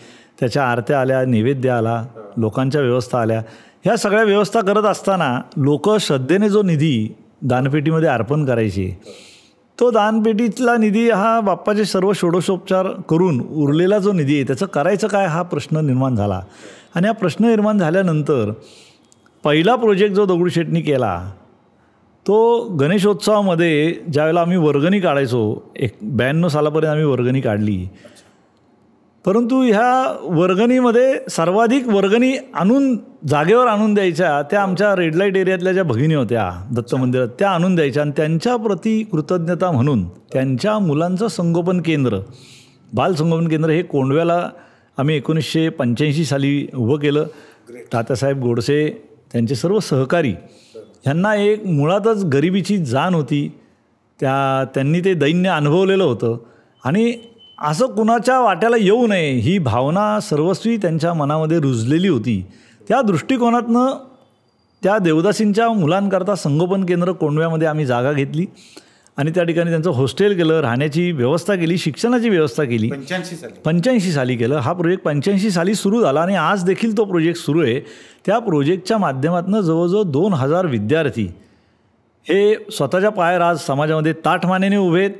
त्याच्या आरत्या आल्या, नैवेद्य आला, लोकांच्या व्यवस्था आल्या. ह्या सगळ्या व्यवस्था करत असताना लोक श्रद्धेने जो निधी दानपेटीमध्ये अर्पण करायचे, तो दानपेटीतला निधी हा बाप्पाचे सर्व षोडशोपचार करून उरलेला जो निधी आहे त्याचं करायचं काय हा प्रश्न निर्माण झाला. आणि हा प्रश्न निर्माण झाल्यानंतर पहिला प्रोजेक्ट जो दगडूशेठनी केला तो गणेशोत्सवामध्ये ज्यावेळेला आम्ही वर्गणी काढायचो, 92 सालापर्यंत आम्ही वर्गणी काढली. परंतु ह्या वर्गणीमध्ये सर्वाधिक वर्गणी आणून जागेवर आणून द्यायच्या त्या आमच्या रेड लाईट एरियातल्या ज्या भगिनी होत्या दत्त मंदिरात, त्या आणून द्यायच्या. आणि त्यांच्याप्रती कृतज्ञता म्हणून त्यांच्या मुलांचं संगोपन केंद्र, बाल संगोपन केंद्र हे कोंडव्याला आम्ही 1985 साली उभं केलं. तात्यासाहेब गोडसे त्यांचे सर्व सहकारी ह्यांना एक मुळातच गरिबीची जाण होती, त्यांनी ते दैन्य अनुभवलेलं होतं. आणि असं कुणाच्या वाट्याला येऊ नये ही भावना सर्वस्वी त्यांच्या मनामध्ये रुजलेली होती. त्या दृष्टिकोनातनं त्या देवदासींच्या मुलांकरता संगोपन केंद्र कोंडव्यामध्ये आम्ही जागा घेतली आणि त्या ठिकाणी त्यांचं हॉस्टेल केलं, राहण्याची व्यवस्था केली, शिक्षणाची व्यवस्था केली. 85 साली केलं. हा प्रोजेक्ट 85 साली सुरू झाला आणि आज देखील तो प्रोजेक्ट सुरू आहे. त्या प्रोजेक्टच्या माध्यमातून जवळजवळ 2000 विद्यार्थी हे स्वतःच्या पायावर आज समाजामध्ये ताठमानेने उभे आहेत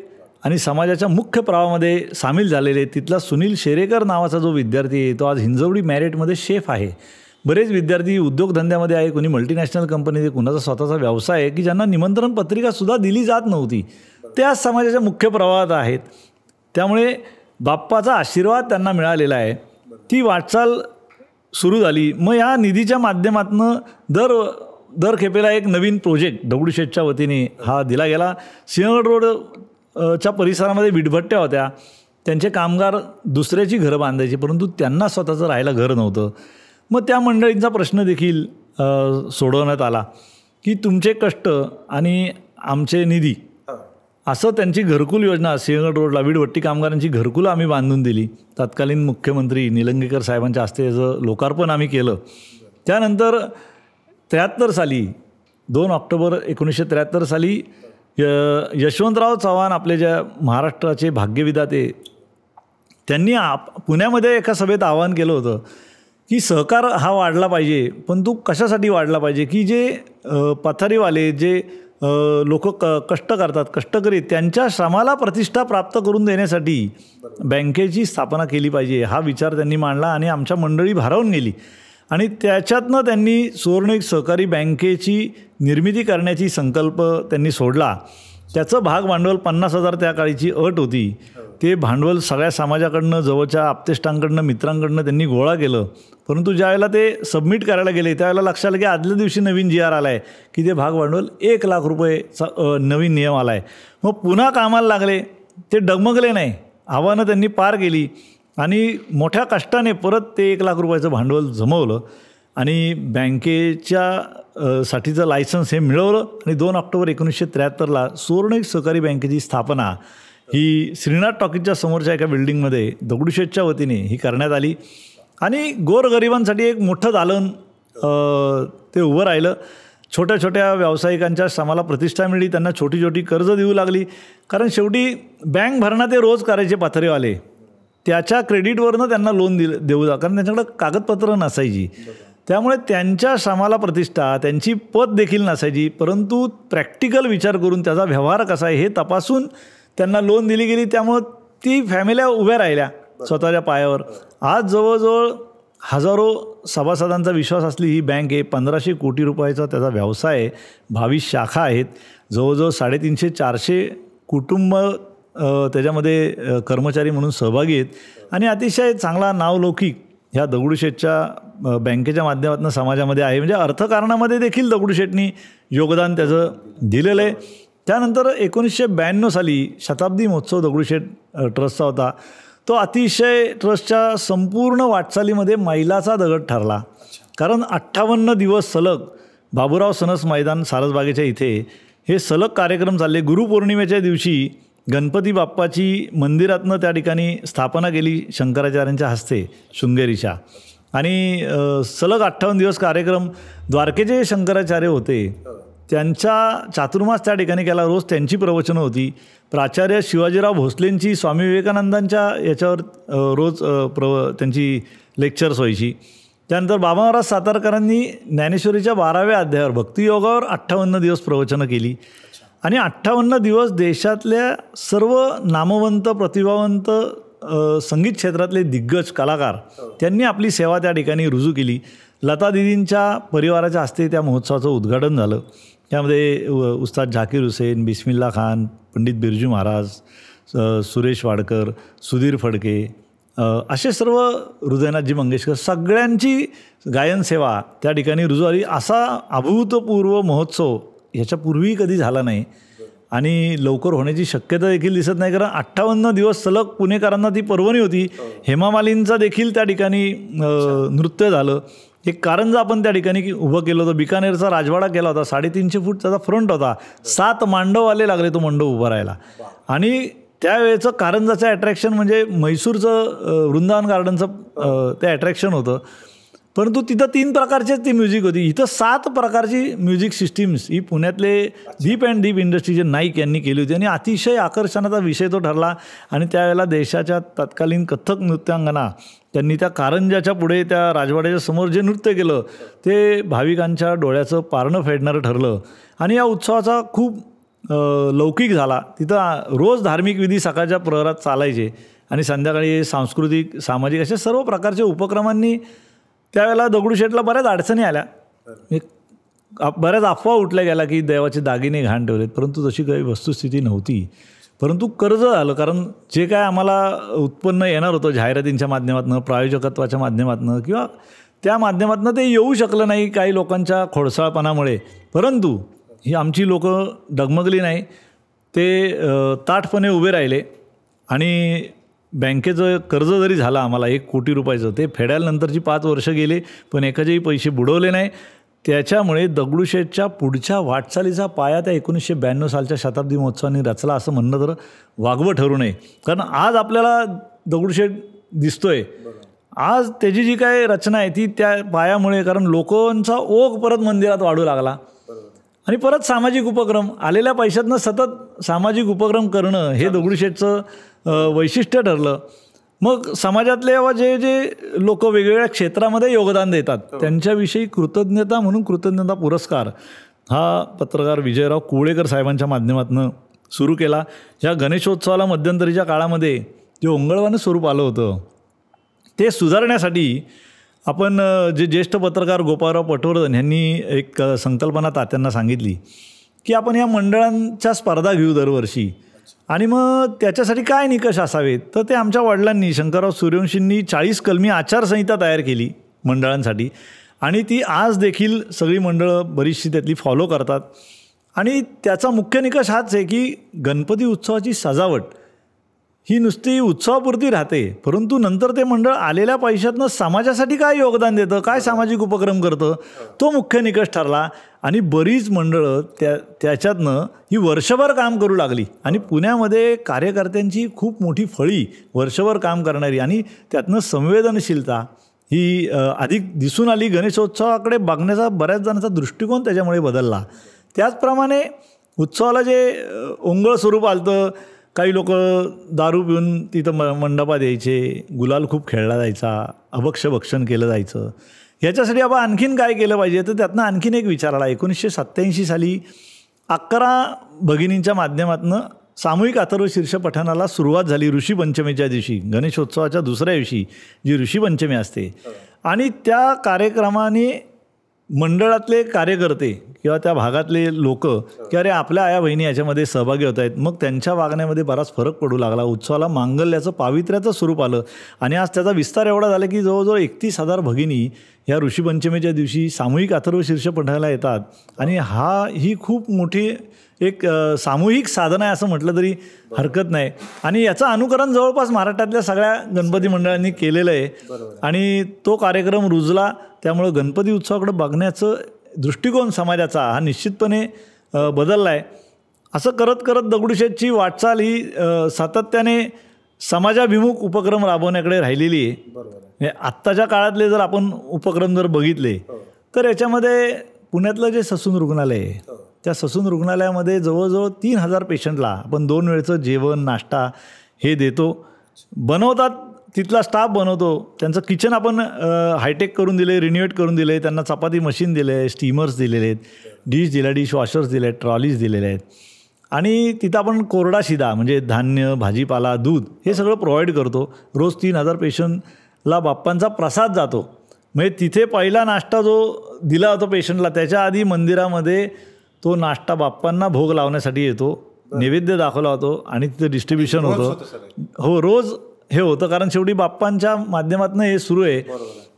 आणि समाजाच्या मुख्य प्रवाहामध्ये सामील झालेले. तिथला सुनील शेरेकर नावाचा जो विद्यार्थी आहे तो आज हिंजवडी मॅरिटमध्ये शेफ आहे. बरेच विद्यार्थी उद्योगधंद्यामध्ये आहे, कोणी मल्टीनॅशनल कंपनीचे, कुणाचा स्वतःचा व्यवसाय आहे की ज्यांना निमंत्रण पत्रिकासुद्धा दिली जात नव्हती, ते आज समाजाच्या मुख्य प्रवाहात आहेत. त्यामुळे बाप्पाचा आशीर्वाद त्यांना मिळालेला आहे. ती वाटचाल सुरू झाली. मग या निधीच्या माध्यमातून दर खेपेला एक नवीन प्रोजेक्ट दगडूशेठच्या वतीने हा दिला गेला. सिंहगड रोडच्या परिसरामध्ये विटभट्ट्या होत्या, त्यांचे कामगार दुसऱ्याची घरं बांधायची, परंतु त्यांना स्वतःचं राहायला घर नव्हतं. मग त्या मंडळींचा प्रश्न देखील सोडवण्यात आला की तुमचे कष्ट आणि आमचे निधी, असं त्यांची घरकुल योजना सिंहगड रोडला वीटभट्टी कामगारांची घरकुलं आम्ही बांधून दिली. तत्कालीन मुख्यमंत्री निलंगेकर साहेबांच्या हस्ते याचं लोकार्पण आम्ही केलं. त्यानंतर 1973 साली 2 ऑक्टोबर 1973 साली यशवंतराव चव्हाण आपले ज्या महाराष्ट्राचे भाग्यविधाते त्यांनी पुण्यामध्ये एका सभेत आवाहन केलं होतं की सहकार हा वाढला पाहिजे, पण तो कशासाठी वाढला पाहिजे की जे पथारीवाले जे लोक कष्ट करतात, कष्टकरी, त्यांच्या श्रमाला प्रतिष्ठा प्राप्त करून देण्यासाठी बँकेची स्थापना केली पाहिजे हा विचार त्यांनी मांडला आणि आमच्या मंडळी भारावून गेली. आणि त्याच्यातनं त्यांनी सुवर्णयुग सहकारी बँकेची निर्मिती करण्याची संकल्प त्यांनी सोडला. त्याचं भाग भांडवल 50,000 त्या काळीची अट होती. ते भांडवल सगळ्या समाजाकडनं, जवळच्या आप्तेष्टांकडनं, मित्रांकडनं त्यांनी गोळा केलं. परंतु ज्यावेळेला ते सबमिट करायला गेले त्यावेळेला लक्षात आलं की आदल्या दिवशी नवीन GR आला आहे की ते भाग भांडवल 1 लाख रुपयेचा नवीन नियम आला आहे. मग पुन्हा कामाला लागले. ते डगमगले नाही, आव्हानं त्यांनी पार केली आणि मोठ्या कष्टाने परत ते 1 लाख रुपयाचं भांडवल जमवलं आणि बँकेच्या साठीचं लायसन्स हे मिळवलं. आणि 2 ऑक्टोबर 1973ला सुवर्णयुग सहकारी बँकेची स्थापना ही श्रीनाथ टॉकीजच्या समोरच्या एका बिल्डिंगमध्ये दगडूशेठच्या वतीने ही करण्यात आली. आणि गोरगरिबांसाठी एक मोठं दालन ते उभं राहिलं. छोट्या छोट्या व्यावसायिकांच्या श्रमाला प्रतिष्ठा मिळली, त्यांना छोटी छोटी कर्ज देऊ लागली. कारण शेवटी बँक भरणा ते रोज करायचे पथारीवाले, त्याच्या क्रेडिटवरनं त्यांना लोन देऊ द्या, कारण त्यांच्याकडं कागदपत्र नसायची. त्यामुळे त्यांच्या श्रमाला प्रतिष्ठा, त्यांची पत देखील नसायची. परंतु प्रॅक्टिकल विचार करून त्याचा व्यवहार कसा आहे हे तपासून त्यांना लोन दिली गेली. त्यामुळं ती फॅमिल्या उभ्या राहिल्या स्वतःच्या पायावर. आज जवळजवळ हजारो सभासदांचा विश्वास असली ही बँक आहे. 1500 कोटी रुपयाचा त्याचा व्यवसाय आहे. 22 शाखा आहेत. जवळजवळ 350-400 कुटुंब त्याच्यामध्ये कर्मचारी म्हणून सहभागी आहेत. आणि अतिशय चांगला नावलौकिक ह्या दगडूशेठच्या बँकेच्या माध्यमातून समाजामध्ये आहे. म्हणजे अर्थकारणामध्ये देखील दगडूशेठनी योगदान त्याचं दिलेलं आहे. त्यानंतर 1992 साली शताब्दी महोत्सव दगडूशेठ ट्रस्टचा होता. तो अतिशय ट्रस्टच्या संपूर्ण वाटचालीमध्ये मैलाचा दगड ठरला. कारण 58 दिवस सलग बाबूराव सणस मैदान सारसबागेच्या इथे हे सलग कार्यक्रम चालले. गुरुपौर्णिमेच्या दिवशी गणपती बाप्पाची मंदिरातनं त्या ठिकाणी स्थापना केली शंकराचार्यांच्या हस्ते शृंगेरीच्या. आणि सलग 58 दिवस कार्यक्रम द्वारकेचे शंकराचार्य होते, त्यांच्या चातुर्मास त्या ठिकाणी केला. रोज त्यांची प्रवचनं होती. प्राचार्य शिवाजीराव भोसलेंची स्वामी विवेकानंदांच्या याच्यावर रोज त्यांची लेक्चर्स व्हायची. त्यानंतर बाबा महाराज सातारकरांनी ज्ञानेश्वरीच्या 12व्या अध्यायावर भक्तियोगावर 58 दिवस प्रवचनं केली. आणि 58 दिवस देशातल्या सर्व नामवंत प्रतिभावंत संगीत क्षेत्रातले दिग्गज कलाकार त्यांनी आपली सेवा त्या ठिकाणी रुजू केली. लता दिदींच्या परिवाराच्या हस्ते त्या महोत्सवाचं उद्घाटन झालं. त्यामध्ये उस्ताद झाकीर हुसेन, बिस्मिल्ला खान, पंडित बिरजू महाराज, सुरेश वाडकर, सुधीर फडके असे सर्व हृदयनाथजी मंगेशकर सगळ्यांची गायनसेवा त्या ठिकाणी रुजू आली. असा अभूतपूर्व महोत्सव ह्याच्यापूर्वी कधी झाला नाही आणि लवकर होण्याची शक्यता देखील दिसत नाही. कारण 58 दिवस सलग पुणेकरांना ती पर्वणी होती. हेमा मालिनीचा देखील त्या ठिकाणी नृत्य झालं. एक कारंजा आपण त्या ठिकाणी उभं केलं होतं. बिकानेरचा राजवाडा केला होता. 350 फूट त्याचा फ्रंट होता. 7 मांडव आले लागले तो मंडप उभा राहायला. आणि त्यावेळेचं कारंजाचं अट्रॅक्शन म्हणजे म्हैसूरचं वृंदावन गार्डनचं ते अट्रॅक्शन होतं. परंतु तिथं 3 प्रकारचीच ती म्युझिक होती. इथं 7 प्रकारची म्युझिक सिस्टीम्स ही पुण्यातले डीप अँड डीप इंडस्ट्रीचे नाईक यांनी केली होती. आणि अतिशय आकर्षणाचा विषय तो ठरला. आणि त्यावेळेला देशाच्या तत्कालीन कथ्थक नृत्यांगना त्यांनी त्या कारंजाच्या पुढे त्या राजवाड्याच्या समोर जे नृत्य केलं ते भाविकांच्या डोळ्याचं पारणं फेडणारं ठरलं. आणि या उत्सवाचा खूप लौकिक झाला. तिथं रोज धार्मिक विधी सकाळच्या प्रहरात चालायचे आणि संध्याकाळी सांस्कृतिक, सामाजिक अशा सर्व प्रकारच्या उपक्रमांनी त्यावेळेला दगडूशेठला बऱ्याच अडचणी आल्या. बऱ्याच अफवा उठल्या गेल्या की देवाचे दागिने घाण ठेवलेत, परंतु तशी काही वस्तुस्थिती नव्हती. परंतु कर्ज आलं. कारण जे काय आम्हाला उत्पन्न येणार होतं जाहिरातींच्या माध्यमातून, प्रायोजकत्वाच्या माध्यमातून किंवा त्या माध्यमातून ते येऊ शकलं नाही काही लोकांच्या खोडसाळपणामुळे. परंतु ही आमची लोकं डगमगली नाही. ते ताठपणे उभे राहिले आणि बँकेचं कर्ज जरी झालं आम्हाला 1 कोटी रुपयाचं, ते फेडायला 5 वर्ष गेले पण एकाचेही पैसे बुडवले नाही. त्याच्यामुळे दगडूशेठच्या पुढच्या वाटचालीचा पाया त्या 1992 सालच्या शताब्दी महोत्सवाने रचला असं म्हणणं तर वागवं ठरू नये. कारण आज आपल्याला दगडूशेठ दिसतोय आज त्याची जी काय रचना आहे ती त्या पायामुळे, कारण लोकांचा ओघ परत मंदिरात वाढू लागला आणि परत सामाजिक उपक्रम, आलेल्या पैशातनं सतत सामाजिक उपक्रम करणं हे दगडूशेठचं वैशिष्ट्य ठरलं. मग समाजातले जे जे लोक वेगवेगळ्या क्षेत्रामध्ये योगदान देतात त्यांच्याविषयी कृतज्ञता म्हणून कृतज्ञता पुरस्कार हा पत्रकार विजयराव कुवळेकर साहेबांच्या माध्यमातून सुरू केला. ह्या गणेशोत्सवाला मध्यंतरीच्या काळामध्ये जे ओंगळवानं स्वरूप आलं होतं ते सुधारण्यासाठी आपण जे ज्येष्ठ पत्रकार गोपाळराव पटवर्धन यांनी एक संकल्पना तात्यांना सांगितली की आपण या मंडळांच्या स्पर्धा घेऊ दरवर्षी आणि मग त्याच्यासाठी काय निकष असावेत. तर ते आमच्या वडिलांनी शंकरराव सूर्यवंशींनी 40 कलमी आचारसंहिता तयार केली मंडळांसाठी आणि ती आज देखील सगळी मंडळं बरीचशी त्यातली फॉलो करतात. आणि त्याचा मुख्य निकष हाच आहे की गणपती उत्सवाची सजावट ही नुसती उत्सवापुरती राहते, परंतु नंतर ते मंडळ आलेल्या पैशातनं समाजासाठी काय योगदान देतं, काय सामाजिक उपक्रम करतं, तो मुख्य निकष ठरला. आणि बरीच मंडळं त्याच्यातनं ही वर्षभर काम करू लागली आणि पुण्यामध्ये कार्यकर्त्यांची खूप मोठी फळी वर्षभर काम करणारी आणि त्यातनं संवेदनशीलता ही अधिक दिसून आली. गणेशोत्सवाकडे बघण्याचा बऱ्याच जणांचा दृष्टिकोन त्याच्यामुळे बदलला. त्याचप्रमाणे उत्सवाला जे ओंगळ स्वरूप आलं, काही लोक दारू पिऊन तिथं मंडपात यायचे, गुलाल खूप खेळला जायचा, अभक्ष भक्षण केलं जायचं. ह्याच्यासाठी आपण आणखीन काय केलं पाहिजे तर त्यातनं आणखीन एक विचार आला. 1987 साली 11 भगिनींच्या माध्यमातून सामूहिक अथर्वशीर्ष पठणाला सुरुवात झाली. ऋषीपंचमीच्या दिवशी, गणेशोत्सवाच्या दुसऱ्या दिवशी जी ऋषीपंचमी असते, आणि त्या कार्यक्रमाने मंडळातले कार्यकर्ते किंवा त्या भागातले लोक की अरे आपल्या आया बहिणी याच्यामध्ये सहभागी होत आहेत, मग त्यांच्या वागण्यामध्ये बराच फरक पडू लागला. उत्सवाला मांगल्याचं पावित्र्याचं स्वरूप आलं आणि आज त्याचा विस्तार एवढा झाला की जवळजवळ 31,000 भगिनी या ऋषीपंचमीच्या दिवशी सामूहिक अथर्वशीर्ष पठणाला येतात. आणि ही खूप मोठी एक सामूहिक साधना आहे असं म्हटलं तरी हरकत नाही. आणि याचं अनुकरण जवळपास महाराष्ट्रातल्या सगळ्या गणपती मंडळांनी केलेलं आहे आणि तो कार्यक्रम रुजला. त्यामुळं गणपती उत्सवाकडे बघण्याचं दृष्टिकोन समाजाचा हा निश्चितपणे बदलला आहे. असं करत करत दगडूशेठची वाटचाल ही सातत्याने समाजाभिमुख उपक्रम राबवण्याकडे राहिलेली आहे. आत्ताच्या काळातले जर आपण उपक्रम जर बघितले तर याच्यामध्ये पुण्यातलं जे ससून रुग्णालय आहे, त्या ससून रुग्णालयामध्ये जवळजवळ 3,000 पेशंटला आपण 2 वेळचं जेवण नाश्ता हे देतो, बनवतात, तिथला स्टाफ बनवतो. त्यांचं किचन आपण हायटेक करून दिले, रिन्युएट करून दिले, त्यांना चपाती मशीन दिले आहे, स्टीमर्स दिलेले आहेत, डिश दिल्या, डिशवॉशर्स दिले आहेत, ट्रॉलीज दिलेले आहेत. आणि तिथं आपण कोरडा शिदा म्हणजे धान्य, भाजीपाला, दूध हे सगळं प्रोव्हाइड करतो. रोज 3,000 पेशंटला बाप्पांचा प्रसाद जातो. म्हणजे तिथे पहिला नाश्ता जो दिला होता पेशंटला, त्याच्या आधी मंदिरामध्ये तो नाश्ता बाप्पांना भोग लावण्यासाठी येतो, नैवेद्य दाखवला होतो आणि तिथं डिस्ट्रीब्युशन होतं. हो, रोज हे होतं, कारण शेवटी बाप्पांच्या माध्यमातून हे सुरू आहे.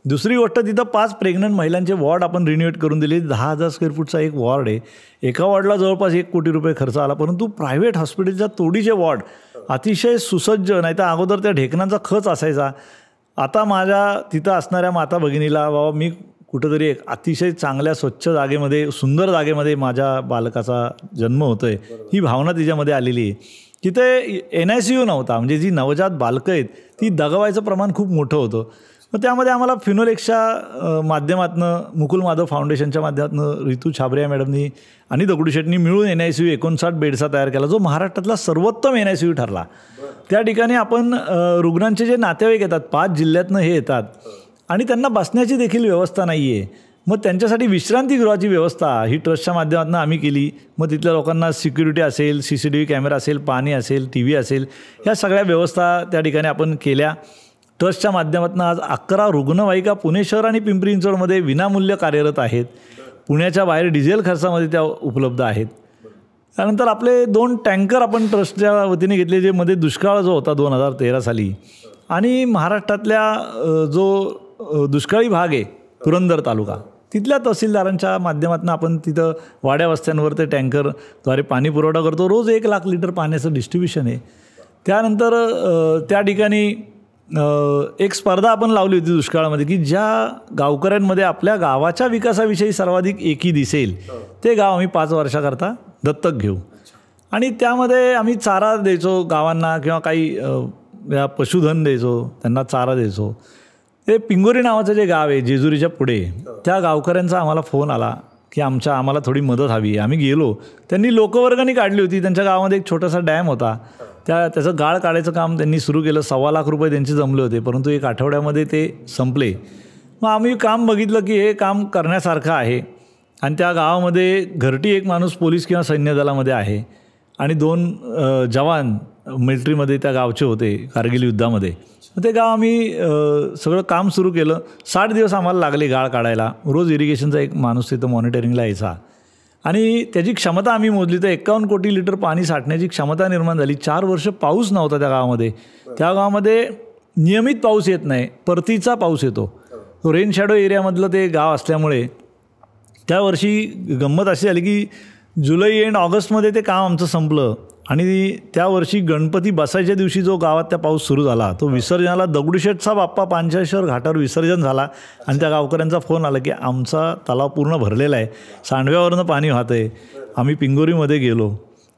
दुसरी गोष्ट, तिथं 5 प्रेग्नंट महिलांचे वॉर्ड आपण रिन्युएट करून दिले. 10,000 स्क्वेअर फूटचा एक वॉर्ड आहे. एका वॉर्डला जवळपास 1 कोटी रुपये खर्च आला, परंतु प्रायव्हेट हॉस्पिटलच्या तोडीचे वॉर्ड अतिशय सुसज्ज, नाही तर अगोदर त्या ढेकणांचा खच असायचा. आता माझ्या तिथं असणाऱ्या माता भगिनीला बाबा मी कुठंतरी एक अतिशय चांगल्या स्वच्छ जागेमध्ये, सुंदर जागेमध्ये माझ्या बालकाचा जन्म होतो आहे, ही भावना तिच्यामध्ये आलेली आहे. तिथे NICU नव्हता, म्हणजे जी नवजात बालकं आहेत ती दगावायचं प्रमाण खूप मोठं होतं. मग त्यामध्ये आम्हाला फिनोलेक्सच्या माध्यमातून, मुकुल माधव फाउंडेशनच्या माध्यमातून रितू छाबरिया मॅडमनी आणि दगडूशेठनी मिळून NICU 59 बेडचा तयार केला, जो महाराष्ट्रातला सर्वोत्तम NICU ठरला. त्या ठिकाणी आपण रुग्णांचे जे नातेवाईक येतात 5 जिल्ह्यातनं हे येतात आणि त्यांना बसण्याची देखील व्यवस्था नाही आहे. मग त्यांच्यासाठी विश्रांतीगृहाची व्यवस्था ही ट्रस्टच्या माध्यमातून आम्ही केली. मग तिथल्या लोकांना सिक्युरिटी असेल, CCTV कॅमेरा असेल, पाणी असेल, TV असेल, ह्या सगळ्या व्यवस्था त्या ठिकाणी आपण केल्या. ट्रस्टच्या माध्यमातून आज 11 रुग्णवाहिका पुणे शहर आणि पिंपरी चिंचवडमध्ये विनामूल्य कार्यरत आहेत. पुण्याच्या बाहेर डिझेल खर्चामध्ये त्या उपलब्ध आहेत. त्यानंतर आपले 2 टँकर आपण ट्रस्टच्या वतीने घेतले, जे मध्ये दुष्काळ जो होता 2013 साली, आणि महाराष्ट्रातल्या जो दुष्काळी भाग आहे पुरंदर तालुका, तिथल्या तहसीलदारांच्या माध्यमातून आपण तिथं वाड्या वस्त्यांवर ते टँकरद्वारे पाणी पुरवठा करतो. रोज 1 लाख लिटर पाण्याचं डिस्ट्रीब्युशन आहे. त्यानंतर त्या ठिकाणी एक स्पर्धा आपण लावली होती दुष्काळामध्ये की ज्या गावकऱ्यांमध्ये आपल्या गावाच्या विकासाविषयी सर्वाधिक एकी दिसेल ते गाव आम्ही 5 वर्षाकरता दत्तक घेऊ. आणि त्यामध्ये आम्ही चारा द्यायचो गावांना किंवा काही पशुधन द्यायचो, त्यांना चारा द्यायचो. ते पिंगोरी नावाचं जे गाव आहे जेजुरीच्या पुढे, त्या गावकऱ्यांचा आम्हाला फोन आला की आम्हाला थोडी मदत हवी. आम्ही गेलो. त्यांनी लोकवर्गणी काढली होती. त्यांच्या गावामध्ये एक छोटासा डॅम होता. त्याचं गाळ काढायचं काम त्यांनी सुरू केलं. 1.25 लाख रुपये त्यांचे जमले होते, परंतु 1 आठवड्यामध्ये ते संपले. मग आम्ही काम बघितलं की हे काम करण्यासारखं आहे. आणि त्या गावामध्ये घरटी एक माणूस पोलीस किंवा सैन्य दलामध्ये आहे आणि 2 जवान मिलिटरीमध्ये त्या गावचे होते कारगिल युद्धामध्ये. ते गाव आम्ही सगळं काम सुरू केलं. 60 दिवस आम्हाला लागले गाळ काढायला. रोज इरिगेशनचा एक माणूस तिथं मॉनिटरिंगला यायचा आणि त्याची क्षमता आम्ही मोजली तर 51 कोटी लिटर पाणी साठण्याची क्षमता निर्माण झाली. 4 वर्ष पाऊस नव्हता त्या गावामध्ये. त्या गावामध्ये नियमित पाऊस येत नाही, परतीचा पाऊस येतो. तो रेन शॅडो एरियामधलं ते गाव असल्यामुळे त्या वर्षी गंमत अशी झाली की जुलै एंड ऑगस्टमध्ये ते काम आमचं संपलं आणि त्या वर्षी गणपती बसायच्या दिवशी जो गावात त्या पाऊस सुरू झाला तो विसर्जनाला दगडूशेठचा बाप्पा पांचेश्वर घाटावर विसर्जन झाला आणि त्या गावकऱ्यांचा फोन आला की आमचा तलाव पूर्ण भरलेला आहे, सांडव्यावरनं पाणी वाहत आहे. आम्ही पिंगोरीमध्ये गेलो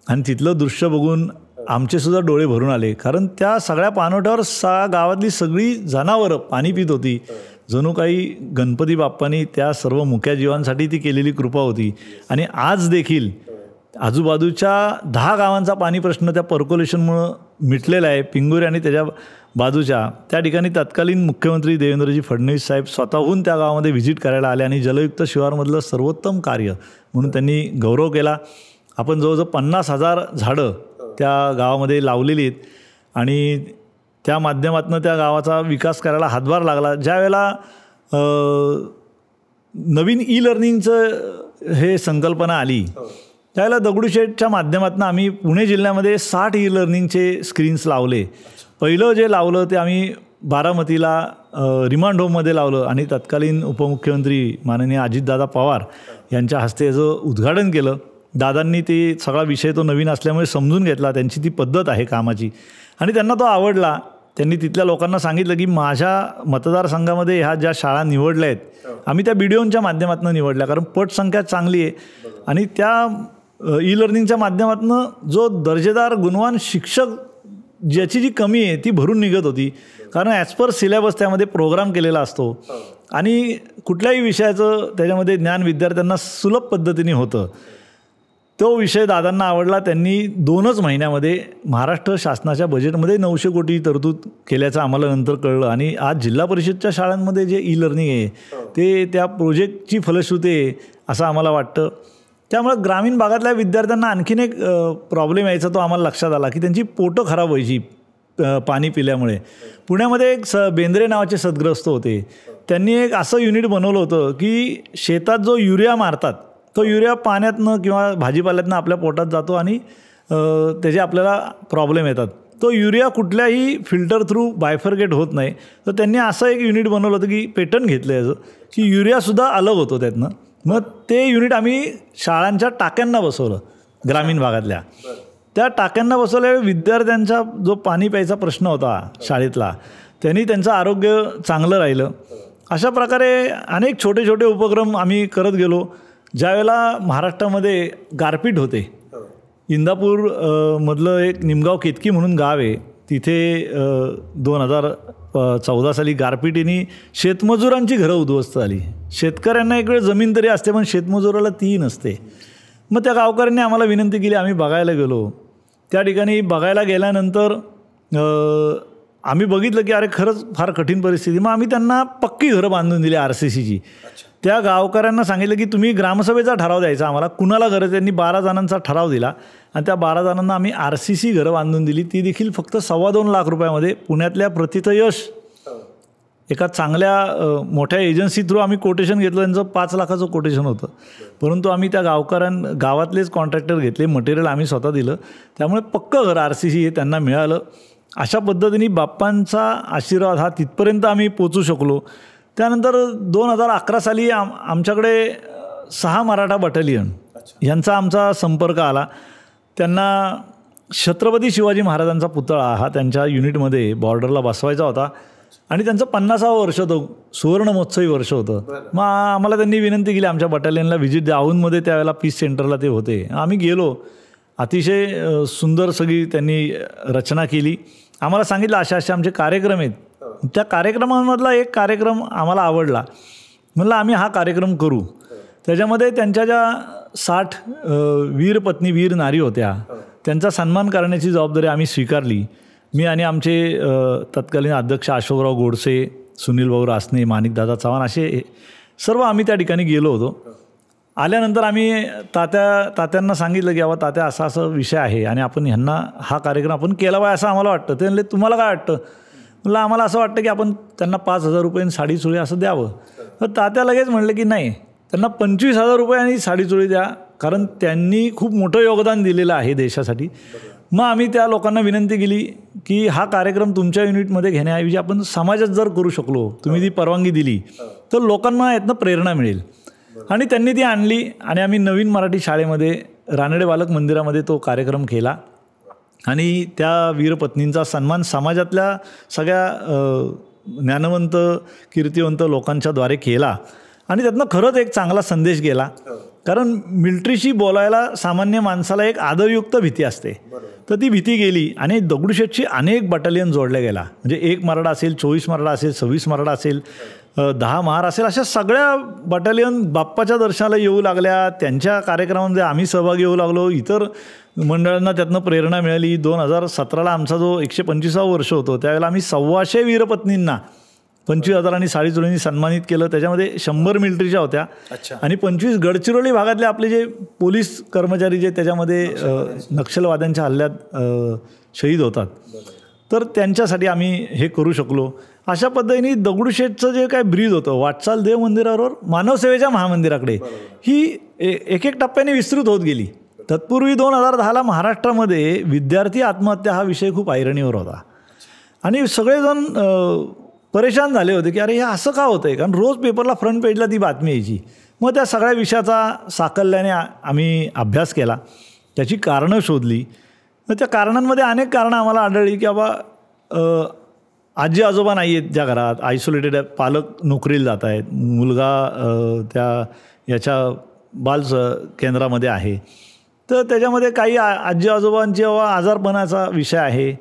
आणि तिथलं दृश्य बघून आमचेसुद्धा डोळे भरून आले, कारण त्या सगळ्या पाणवठ्यावर गावातली सगळी जनावरं पाणी पित होती. जणू काही गणपती बाप्पांनी त्या सर्व मुक्या जीवांसाठी ती केलेली कृपा होती. आणि आज देखील आजूबाजूच्या 10 गावांचा पाणी प्रश्न त्या पर्कोलेशनमुळं मिटलेला आहे. पिंगोरी आणि त्याच्या बाजूच्या त्या ठिकाणी तत्कालीन मुख्यमंत्री देवेंद्रजी फडणवीस साहेब स्वतःहून त्या गावामध्ये व्हिजिट करायला आले आणि जलयुक्त शिवारमधलं सर्वोत्तम कार्य म्हणून त्यांनी गौरव केला. आपण जवळजवळ 50,000 झाडं त्या गावामध्ये लावलेली आहेत आणि त्या माध्यमातून त्या गावाचा विकास करायला हातभार लागला. ज्यावेळेला नवीन ई-लर्निंगचं हे संकल्पना आली त्यावेळेला दगडूशेठच्या माध्यमातून आम्ही पुणे जिल्ह्यामध्ये 60 ई-लर्निंगचे स्क्रीन्स लावले. पहिलं जे लावलं ते आम्ही बारामतीला रिमांड होममध्ये लावलं आणि तत्कालीन उपमुख्यमंत्री माननीय अजितदादा पवार यांच्या हस्ते याचं उद्घाटन केलं. दादांनी ते सगळा विषय तो नवीन असल्यामुळे समजून घेतला, त्यांची ती पद्धत आहे कामाची आणि त्यांना तो आवडला. त्यांनी तिथल्या लोकांना सांगितलं की माझ्या मतदारसंघामध्ये ह्या ज्या शाळा निवडल्या आहेत आम्ही त्या BDOच्या माध्यमातून निवडल्या, कारण पटसंख्या चांगली आहे आणि त्या ई-लर्निंगच्या माध्यमातून जो दर्जेदार गुणवान शिक्षक ज्याची जी कमी आहे ती भरून निघत होती, कारण ॲज पर सिलेबस त्यामध्ये प्रोग्राम केलेला असतो आणि कुठल्याही विषयाचं त्याच्यामध्ये ज्ञान विद्यार्थ्यांना सुलभ पद्धतीने होतं. तो विषय दादांना आवडला. त्यांनी 2च महिन्यामध्ये महाराष्ट्र शासनाच्या बजेटमध्ये 900 कोटी तरतूद केल्याचं आम्हाला नंतर कळलं आणि आज जिल्हा परिषदच्या शाळांमध्ये जे ई-लर्निंग आहे ते त्या प्रोजेक्टची फलश्रुती आहे असं आम्हाला वाटतं. त्यामुळे ग्रामीण भागातल्या विद्यार्थ्यांना आणखीन एक प्रॉब्लेम यायचा तो आम्हाला लक्षात आला की त्यांची पोटं खराब व्हायची पाणी पिल्यामुळे. पुण्यामध्ये एक बेंद्रे नावाचे सद्ग्रस्त होते. त्यांनी एक असं युनिट बनवलं होतं की शेतात जो युरिया मारतात तो युरिया पाण्यातनं किंवा भाजीपाल्यातनं आपल्या पोटात जातो आणि त्याचे आपल्याला प्रॉब्लेम येतात. तो युरिया कुठल्याही फिल्टर थ्रू बायफर्गेट होत नाही. तर त्यांनी असं एक युनिट बनवलं होतं की पेटंट घेतलं याचं की युरियासुद्धा अलग होतो त्यातनं. मग ते युनिट आम्ही शाळांच्या टाक्यांना बसवलं ग्रामीण भागातल्या. त्या टाक्यांना बसवल्यामुळे विद्यार्थ्यांचा जो पाणी प्यायचा प्रश्न होता शाळेतला त्यांनी त्यांचं आरोग्य चांगलं राहिलं. अशा प्रकारे अनेक छोटे छोटे उपक्रम आम्ही करत गेलो. ज्यावेळेला महाराष्ट्रामध्ये गारपीट होते, इंदापूर मधलं एक निमगाव केतकी म्हणून गाव आहे, तिथे 2014 साली गारपिटीने शेतमजुरांची घरं उद्ध्वस्त झाली. शेतकऱ्यांना एक वेळ जमीन तरी असते पण शेतमजुराला ती नसते. मग त्या गावकऱ्यांनी आम्हाला विनंती केली, आम्ही बघायला गेलो. त्या ठिकाणी बघायला गेल्यानंतर आम्ही बघितलं की अरे खरंच फार कठीण परिस्थिती. मग आम्ही त्यांना पक्की घरं बांधून दिली RCCची. त्या गावकऱ्यांना सांगितलं की तुम्ही ग्रामसभेचा ठराव द्यायचा आम्हाला, कुणाला गरज. त्यांनी 12 जणांचा ठराव दिला आणि त्या 12 जणांना आम्ही RCC घरं बांधून दिली. ती देखील फक्त 2.25 लाख रुपयामध्ये. पुण्यातल्या प्रतिथयश एका चांगल्या मोठ्या एजन्सी थ्रू आम्ही कोटेशन घेतलं. त्यांचं 5 लाखाचं कोटेशन होतं, परंतु आम्ही त्या गावातलेच कॉन्ट्रॅक्टर घेतले, मटेरियल आम्ही स्वतः दिलं. त्यामुळे पक्कं घर RCC हे त्यांना मिळालं. अशा पद्धतीने बाप्पांचा आशीर्वाद हा तिथपर्यंत आम्ही पोचू शकलो. त्यानंतर 2011 साली आमच्याकडे 6 मराठा बटालियन यांचा आमचा संपर्क आला. त्यांना छत्रपती शिवाजी महाराजांचा पुतळा हा त्यांच्या युनिटमध्ये बॉर्डरला बसवायचा होता आणि त्यांचं 50वं वर्ष होतं, सुवर्ण महोत्सवी वर्ष होतं. मग आम्हाला त्यांनी विनंती केली आमच्या बटालियनला व्हिजिट द्या. औंधमध्ये त्यावेळेला पीस सेंटरला ते होते. आम्ही गेलो. अतिशय सुंदर सगळी त्यांनी रचना केली. आम्हाला सांगितलं अशा असे आमचे कार्यक्रम आहेत त्या कार्यक्रमामधला एक कार्यक्रम आम्हाला आवडला, म्हणलं आम्ही हा कार्यक्रम करू. त्याच्यामध्ये त्यांच्या ज्या 60 वीर पत्नी वीर नारी होत्या त्यांचा सन्मान करण्याची जबाबदारी आम्ही स्वीकारली. मी आणि आमचे तत्कालीन अध्यक्ष अशोकराव गोडसे, सुनील भाऊ रासने, माणिकदादा चव्हाण असे सर्व आम्ही त्या ठिकाणी गेलो होतो. आल्यानंतर आम्ही तात्यांना सांगितलं की बाबा तात्या असा असा विषय आहे आणि आपण ह्यांना हा कार्यक्रम आपण केला पाहिजे असं आम्हाला वाटतं. ते म्हणले तुम्हाला काय वाटतं? म्हणलं आम्हाला असं वाटतं की आपण त्यांना 5,000 रुपये साडी चोळी असं द्यावं. तर तात्या लगेच म्हणलं की नाही, त्यांना 25,000 रुपये आणि साडी चोळी द्या, कारण त्यांनी खूप मोठं योगदान दिलेलं आहे देशासाठी. मग आम्ही त्या लोकांना विनंती केली की हा कार्यक्रम तुमच्या युनिटमध्ये घेण्याऐवजी आपण समाजात जर करू शकलो, तुम्ही ती परवानगी दिली तर लोकांना यातनं प्रेरणा मिळेल. आणि त्यांनी ती आणली आणि आम्ही नवीन मराठी शाळेमध्ये रानडे बालक मंदिरामध्ये तो कार्यक्रम केला आणि त्या वीरपत्नींचा सन्मान समाजातल्या सगळ्या ज्ञानवंत कीर्तिवंत लोकांच्याद्वारे केला. आणि त्यातनं खरंच एक चांगला संदेश गेला, कारण मिलिटरीशी बोलायला सामान्य माणसाला एक आदरयुक्त भीती असते, तर ती भीती गेली आणि दगडूशेठची अनेक बटालियन जोडल्या गेला. म्हणजे 1 मराठा असेल, 24 मराठा असेल, 26 मराठा असेल, 10 महार असेल, अशा सगळ्या बटालियन बाप्पाच्या दर्शनाला येऊ लागल्या. त्यांच्या कार्यक्रमामध्ये आम्ही सहभागी होऊ लागलो. इतर मंडळांना त्यातनं प्रेरणा मिळाली. 2017ला आमचा जो 125वा वर्ष होतो त्यावेळेला आम्ही 125 वीरपत्नींना 25,000 आणि साडी चोळींनी सन्मानित केलं. त्याच्यामध्ये 100 मिलिटरीच्या होत्या आणि 25 गडचिरोली भागातले आपले जे पोलीस कर्मचारी जे त्याच्यामध्ये नक्षलवाद्यांच्या हल्ल्यात शहीद होतात, तर त्यांच्यासाठी आम्ही हे करू शकलो. अशा पद्धतीने दगडूशेठचं जे काय ब्रीद होतं, वाटचाल देव मंदिरावर मानवसेवेच्या महामंदिराकडे, ही एक टप्प्याने विस्तृत होत गेली. तत्पूर्वी 2010ला महाराष्ट्रामध्ये विद्यार्थी आत्महत्या हा विषय खूप ऐरणीवर होता आणि सगळेजण परेशान झाले होते की अरे हे असं का होतं आहे, कारण रोज पेपरला फ्रंट पेजला ती बातमी यायची. मग त्या सगळ्या विषयाचा साकल्याने आम्ही अभ्यास केला, त्याची कारणं शोधली. मग त्या कारणांमध्ये अनेक कारणं आम्हाला आढळली की बाबा आजी आजोबा नाही आहेत ज्या घरात, आयसोलेटेड आहेत, पालक नोकरीला जात आहेत, मुलगा त्या याच्या बाल केंद्रामध्ये आहे, तर त्याच्यामध्ये काही आजी आजोबांची आजारपणाचा विषय आहे,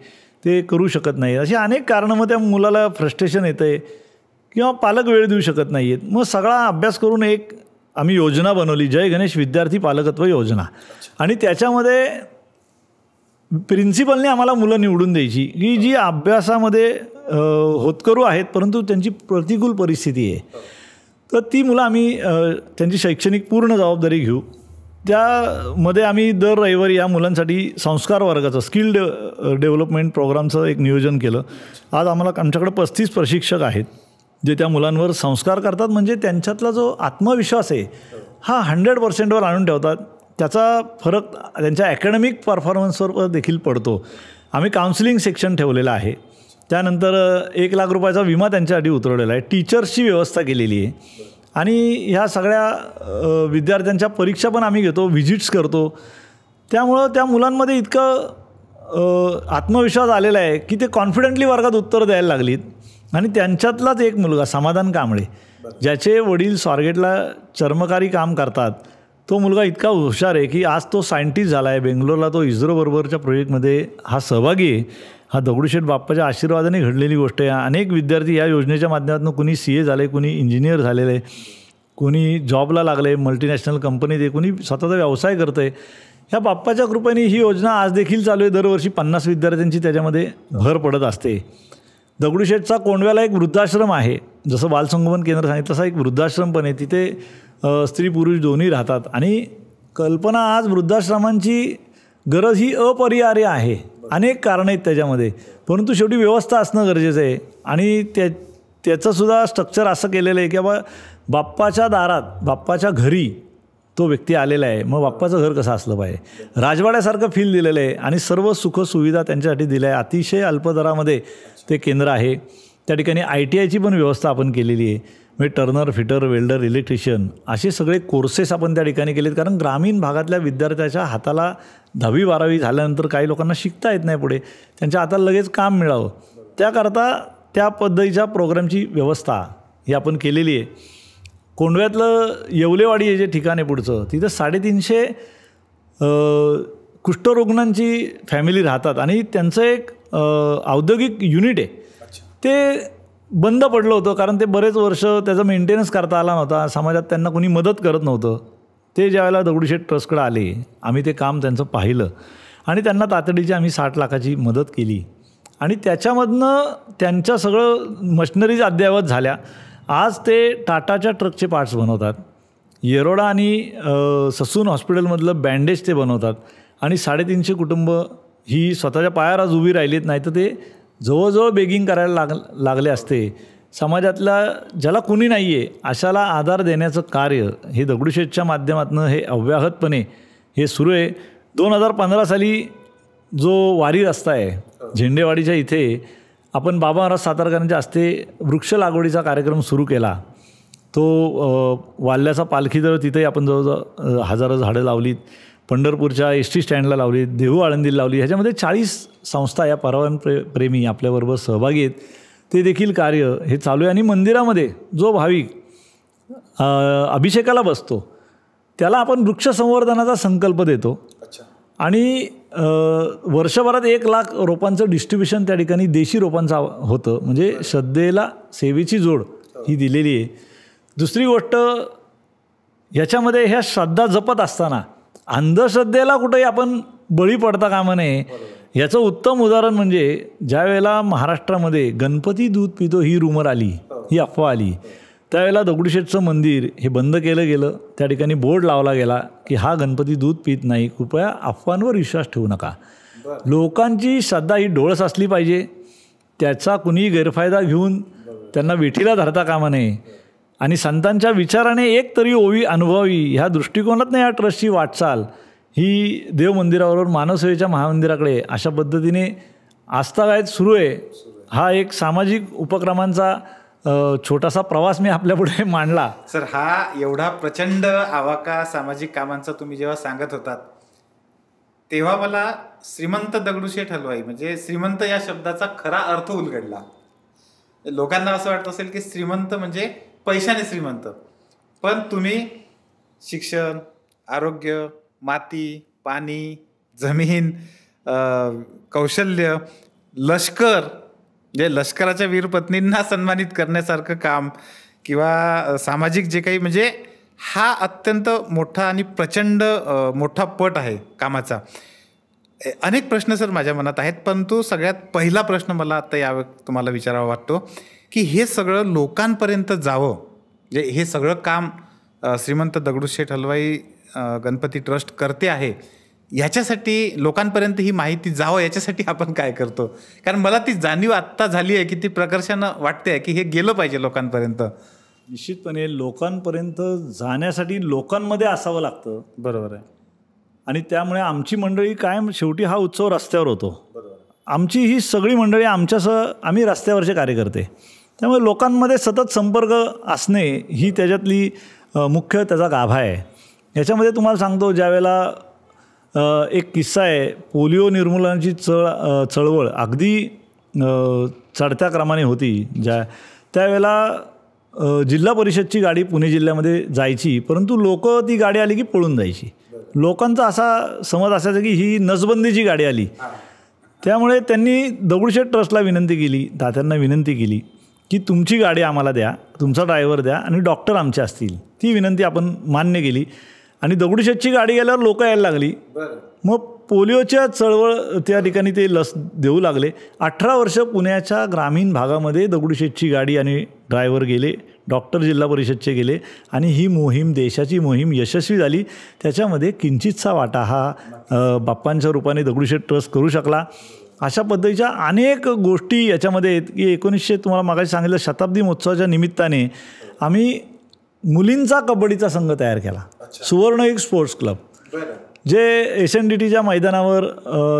ते करू शकत नाही. अशी अनेक कारणं. मग त्या मुलाला फ्रस्ट्रेशन येतं आहे किंवा पालक वेळ देऊ शकत नाही आहेत. मग सगळा अभ्यास करून एक आम्ही योजना बनवली, जय गणेश विद्यार्थी पालकत्व योजना. आणि त्याच्यामध्ये प्रिन्सिपलने आम्हाला मुलं निवडून द्यायची की जी अभ्यासामध्ये होतकरू आहेत परंतु त्यांची प्रतिकूल परिस्थिती आहे, तर ती मुलं आम्ही त्यांची शैक्षणिक पूर्ण जबाबदारी घेऊ. त्यामध्ये आम्ही दर रविवारी या मुलांसाठी संस्कार वर्गाचं स्किल डेव्हलपमेंट प्रोग्रामचं एक नियोजन केलं. आज आमच्याकडे 35 प्रशिक्षक आहेत जे त्या मुलांवर संस्कार करतात. म्हणजे त्यांच्यातला जो आत्मविश्वास आहे हा 100%वर आणून ठेवतात. त्याचा फरक त्यांच्या ॲकॅडमिक परफॉर्मन्सवर देखील पडतो. आम्ही काउन्सिलिंग सेक्शन ठेवलेलं आहे. त्यानंतर 1 लाख रुपयाचा विमा त्यांच्यासाठी उतरवलेला आहे. टीचर्सची व्यवस्था केलेली आहे आणि ह्या सगळ्या विद्यार्थ्यांच्या परीक्षा पण आम्ही घेतो, व्हिजिट्स करतो. त्यामुळं त्या मुलांमध्ये इतकं आत्मविश्वास आलेला आहे की ते कॉन्फिडंटली वर्गात उत्तरं द्यायला लागलीत. आणि त्यांच्यातलाच एक मुलगा समाधान कांबळे, ज्याचे वडील स्वारगेटला चर्मकारी काम करतात, तो मुलगा इतका हुशार आहे की आज तो सायंटिस्ट झाला आहे. बेंगलोरला तो इस्रोबरोबरच्या प्रोजेक्टमध्ये हा सहभागी आहे. हा दगडूशेठ बाप्पाच्या आशीर्वादाने घडलेली गोष्ट आहे. अनेक विद्यार्थी या योजनेच्या माध्यमातून कुणी CA झाले, कुणी इंजिनियर झालेलं आहे, कुणी जॉबला लागले, मल्टीनॅशनल कंपनीत आहे, कुणी स्वतःचा व्यवसाय करतं आहे. ह्या बाप्पाच्या कृपेने ही योजना आज देखील चालू आहे. दरवर्षी 50 विद्यार्थ्यांची त्याच्यामध्ये भर पडत असते. दगडूशेठचा कोंडव्याला एक वृद्धाश्रम आहे, जसं बालसंगोपन केंद्र सांगितलं तसा एक वृद्धाश्रम पण आहे. तिथे स्त्री पुरुष दोन्ही राहतात. आणि कल्पना आज वृद्धाश्रमांची गरज ही अपरिहार्य आहे. अनेक कारणं आहेत त्याच्यामध्ये, परंतु शेवटी व्यवस्था असणं गरजेचं आहे. आणि त्याचंसुद्धा स्ट्रक्चर असं केलेलं आहे की बाबा बाप्पाच्या दारात, बाप्पाच्या घरी तो व्यक्ती आलेला आहे, मग बाप्पाचं घर कसं असलं पाहिजे, राजवाड्यासारखं फील दिलेलं आहे आणि सर्व सुखसुविधा त्यांच्यासाठी दिल्या आहे. अतिशय अल्पदरामध्ये ते केंद्र आहे. त्या ठिकाणी ITIची पण व्यवस्था आपण केलेली आहे. म्हणजे टर्नर, फिटर, वेल्डर, इलेक्ट्रिशियन असे सगळे कोर्सेस आपण त्या ठिकाणी केलेत. कारण ग्रामीण भागातल्या विद्यार्थ्याच्या हाताला 10वी 12वी झाल्यानंतर काही लोकांना शिकता येत नाही पुढे, त्यांच्या हाताला लगेच काम मिळावं, त्याकरता त्या पद्धतीच्या प्रोग्रामची व्यवस्था ही आपण केलेली आहे. कोंडव्यातलं येवलेवाडी हे जे ठिकाण आहे पुढचं, तिथं 350 कुष्ठरुग्णांची फॅमिली राहतात आणि त्यांचं एक औद्योगिक युनिट आहे. ते बंद पडलं होतं, कारण ते बरेच वर्ष त्याचा मेंटेनन्स करता आला नव्हता, समाजात त्यांना कोणी मदत करत नव्हतं. ते ज्यावेळेला दगडूशेठ ट्रस्टकडे आले, आम्ही ते काम त्यांचं पाहिलं आणि त्यांना तातडीची आम्ही 60 लाखाची मदत केली आणि त्याच्यामधनं त्यांच्या सगळं मशिनरीज अद्ययावत झाल्या. आज ते टाटाच्या ट्रकचे पार्ट्स बनवतात, येरोडा आणि ससून हॉस्पिटलमधलं बँडेज ते बनवतात आणि 350 कुटुंब ही स्वतःच्या पायावर आज उभी राहिलीत, नाही तर ते जवळजवळ बेगिंग करायला लागले असते. समाजातल्या ज्याला कुणी नाही आहे अशाला आधार देण्याचं कार्य हे दगडूशेठच्या माध्यमातून हे अव्याहतपणे हे सुरू आहे. 2015 साली जो वारी रस्ता आहे झेंडेवाडीच्या इथे आपण बाबा महाराज सातारकरांच्या हस्ते वृक्ष लागवडीचा कार्यक्रम सुरू केला. तो वाल्याचा पालखीजवळ तिथेही आपण जवळजवळ हजारो झाडं लावलीत, पंढरपूरच्या एस टी स्टँडला लावली, देहू आळंदीला लावली. ह्याच्यामध्ये 40 संस्था या पर्यावरण प्रेमी आपल्याबरोबर सहभागी आहेत. ते देखील कार्य हे चालू आहे आणि मंदिरामध्ये जो भाविक अभिषेकाला बसतो त्याला आपण वृक्ष संवर्धनाचा संकल्प देतो आणि वर्षभरात 1 लाख रोपांचं डिस्ट्रीब्युशन त्या ठिकाणी देशी रोपांचं होतं. म्हणजे श्रद्धेला सेवेची जोड ही दिलेली आहे. दुसरी गोष्ट, याच्यामध्ये ह्या श्रद्धा जपत असताना अंधश्रद्धेला कुठेही आपण बळी पडता कामा नये. याचं उत्तम उदाहरण म्हणजे ज्या वेळेला महाराष्ट्रामध्ये गणपती दूध पितो ही रूमर आली, ही अफवा आली, त्यावेळेला दगडूशेठचं मंदिर हे बंद केलं गेलं. त्या ठिकाणी बोर्ड लावला गेला की हा गणपती दूध पित नाही, कृपया अफवांवर विश्वास ठेवू नका. लोकांची श्रद्धा ही डोळस असली पाहिजे, त्याचा कुणी गैरफायदा घेऊन त्यांना विठीला धरता कामा नये आणि संतांच्या विचाराने एक तरी ओवी अनुभवावी ह्या दृष्टिकोनातनं या ट्रस्टची वाटचाल ही देव मंदिराबरोबर मानवसेवेच्या महामंदिराकडे अशा पद्धतीने आस्थागायत सुरू आहे. हा एक सामाजिक उपक्रमांचा छोटासा प्रवास मी आपल्यापुढे मांडला. सर, हा एवढा प्रचंड आवाका सामाजिक कामांचा तुम्ही जेव्हा सांगत होतात तेव्हा मला श्रीमंत दगडूशेठ हलवाई म्हणजे श्रीमंत या शब्दाचा खरा अर्थ उलगडला. लोकांना असं वाटत असेल की श्रीमंत म्हणजे पैशाने श्रीमंत, पण तुम्ही शिक्षण, आरोग्य, माती, पाणी, जमीन, कौशल्य, लष्कर म्हणजे लष्कराच्या वीरपत्नींना सन्मानित करण्यासारखं काम किंवा सामाजिक जे काही म्हणजे हा अत्यंत मोठा आणि प्रचंड मोठा पट आहे कामाचा. अनेक प्रश्न सर माझ्या मनात आहेत, परंतु सगळ्यात पहिला प्रश्न मला आत्ता यावेळी तुम्हाला विचारावा वाटतो की हे सगळं लोकांपर्यंत जावं, म्हणजे हे सगळं काम श्रीमंत दगडूशेठ हलवाई गणपती ट्रस्ट करते आहे, ह्याच्यासाठी लोकांपर्यंत ही माहिती जावं याच्यासाठी आपण काय करतो? कारण मला ती जाणीव आत्ता झाली आहे की ती प्रकर्षानं वाटते आहे की हे गेलं पाहिजे लोकांपर्यंत. निश्चितपणे लोकांपर्यंत जाण्यासाठी लोकांमध्ये असावं लागतं. बरोबर आहे. आणि त्यामुळे आमची मंडळी कायम शेवटी हा उत्सव रस्त्यावर होतो. आमची ही सगळी मंडळी आमच्यासह आम्ही रस्त्यावरचे कार्यकर्ते, त्यामुळे लोकांमध्ये सतत संपर्क असणे ही त्याच्यातली मुख्य त्याचा गाभा आहे. याच्यामध्ये तुम्हाला सांगतो, ज्यावेळेला एक किस्सा आहे, पोलिओ निर्मूलनाची चळवळ अगदी चढत्या क्रमाने होती, त्यावेळेला जिल्हा परिषदची गाडी पुणे जिल्ह्यामध्ये जायची, परंतु लोक ती गाडी आली की पळून जायची. लोकांचा असा समज असायचा की ही नसबंदीची गाडी आली. त्यामुळे त्यांनी दगडूशेठ ट्रस्टला विनंती केली, दात्यांना विनंती केली की तुमची गाडी आम्हाला द्या, तुमचा ड्रायव्हर द्या आणि डॉक्टर आमचे असतील. ती विनंती आपण मान्य केली आणि दगडूशेठची गाडी गेल्यावर लोक यायला लागली. मग पोलिओच्या चळवळ त्या ठिकाणी ते लस देऊ लागले. 18 वर्ष पुण्याच्या ग्रामीण भागामध्ये दगडूशेठची गाडी आणि ड्रायव्हर गेले, डॉक्टर जिल्हा परिषदचे गेले आणि ही मोहीम, देशाची मोहीम यशस्वी झाली. त्याच्यामध्ये किंचितसा वाटा हा बाप्पांच्या रूपाने दगडूशेठ ट्रस्ट करू शकला. अशा पद्धतीच्या अनेक गोष्टी याच्यामध्ये आहेत की 1900 तुम्हाला मागाशी सांगितलं शताब्दी महोत्सवाच्या निमित्ताने आम्ही मुलींचा कबड्डीचा संघ तयार केला, सुवर्ण एक स्पोर्ट्स क्लब, जे SNDTच्या मैदानावर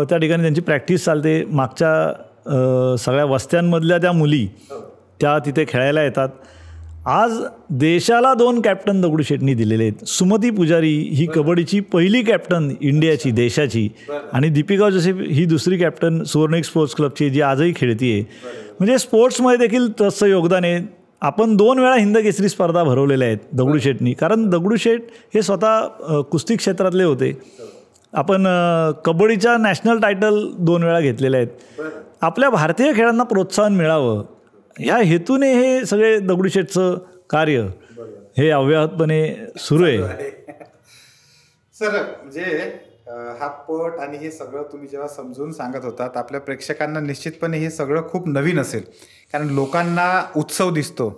त्या ठिकाणी त्यांची प्रॅक्टिस चालते. मागच्या सगळ्या वस्त्यांमधल्या त्या मुली त्या तिथे खेळायला येतात. आज देशाला 2 कॅप्टन दगडूशेठनी दिलेले आहेत. सुमती पुजारी ही कबड्डीची पहिली कॅप्टन इंडियाची, देशाची, आणि दीपिका जोसेफ ही दुसरी कॅप्टन सुवर्ण एक स्पोर्ट्स क्लबची, जी आजही खेळती आहे. म्हणजे स्पोर्ट्समध्ये देखील तसं योगदान आहे. आपण 2 वेळा हिंद केसरी स्पर्धा भरवलेल्या आहेत दगडूशेठनी, कारण दगडूशेठ हे स्वतः कुस्ती क्षेत्रातले होते. आपण कबड्डीच्या नॅशनल टायटल 2 वेळा घेतलेले आहेत. आपल्या भारतीय खेळांना प्रोत्साहन मिळावं ह्या हेतूने हे सगळे दगडूशेठचं कार्य हे अव्याहतपणे सुरू आहे. सर म्हणजे हा पट आणि हे सगळं तुम्ही जेव्हा समजून सांगत होतात, आपल्या प्रेक्षकांना निश्चितपणे हे सगळं खूप नवीन असेल. कारण लोकांना उत्सव दिसतो,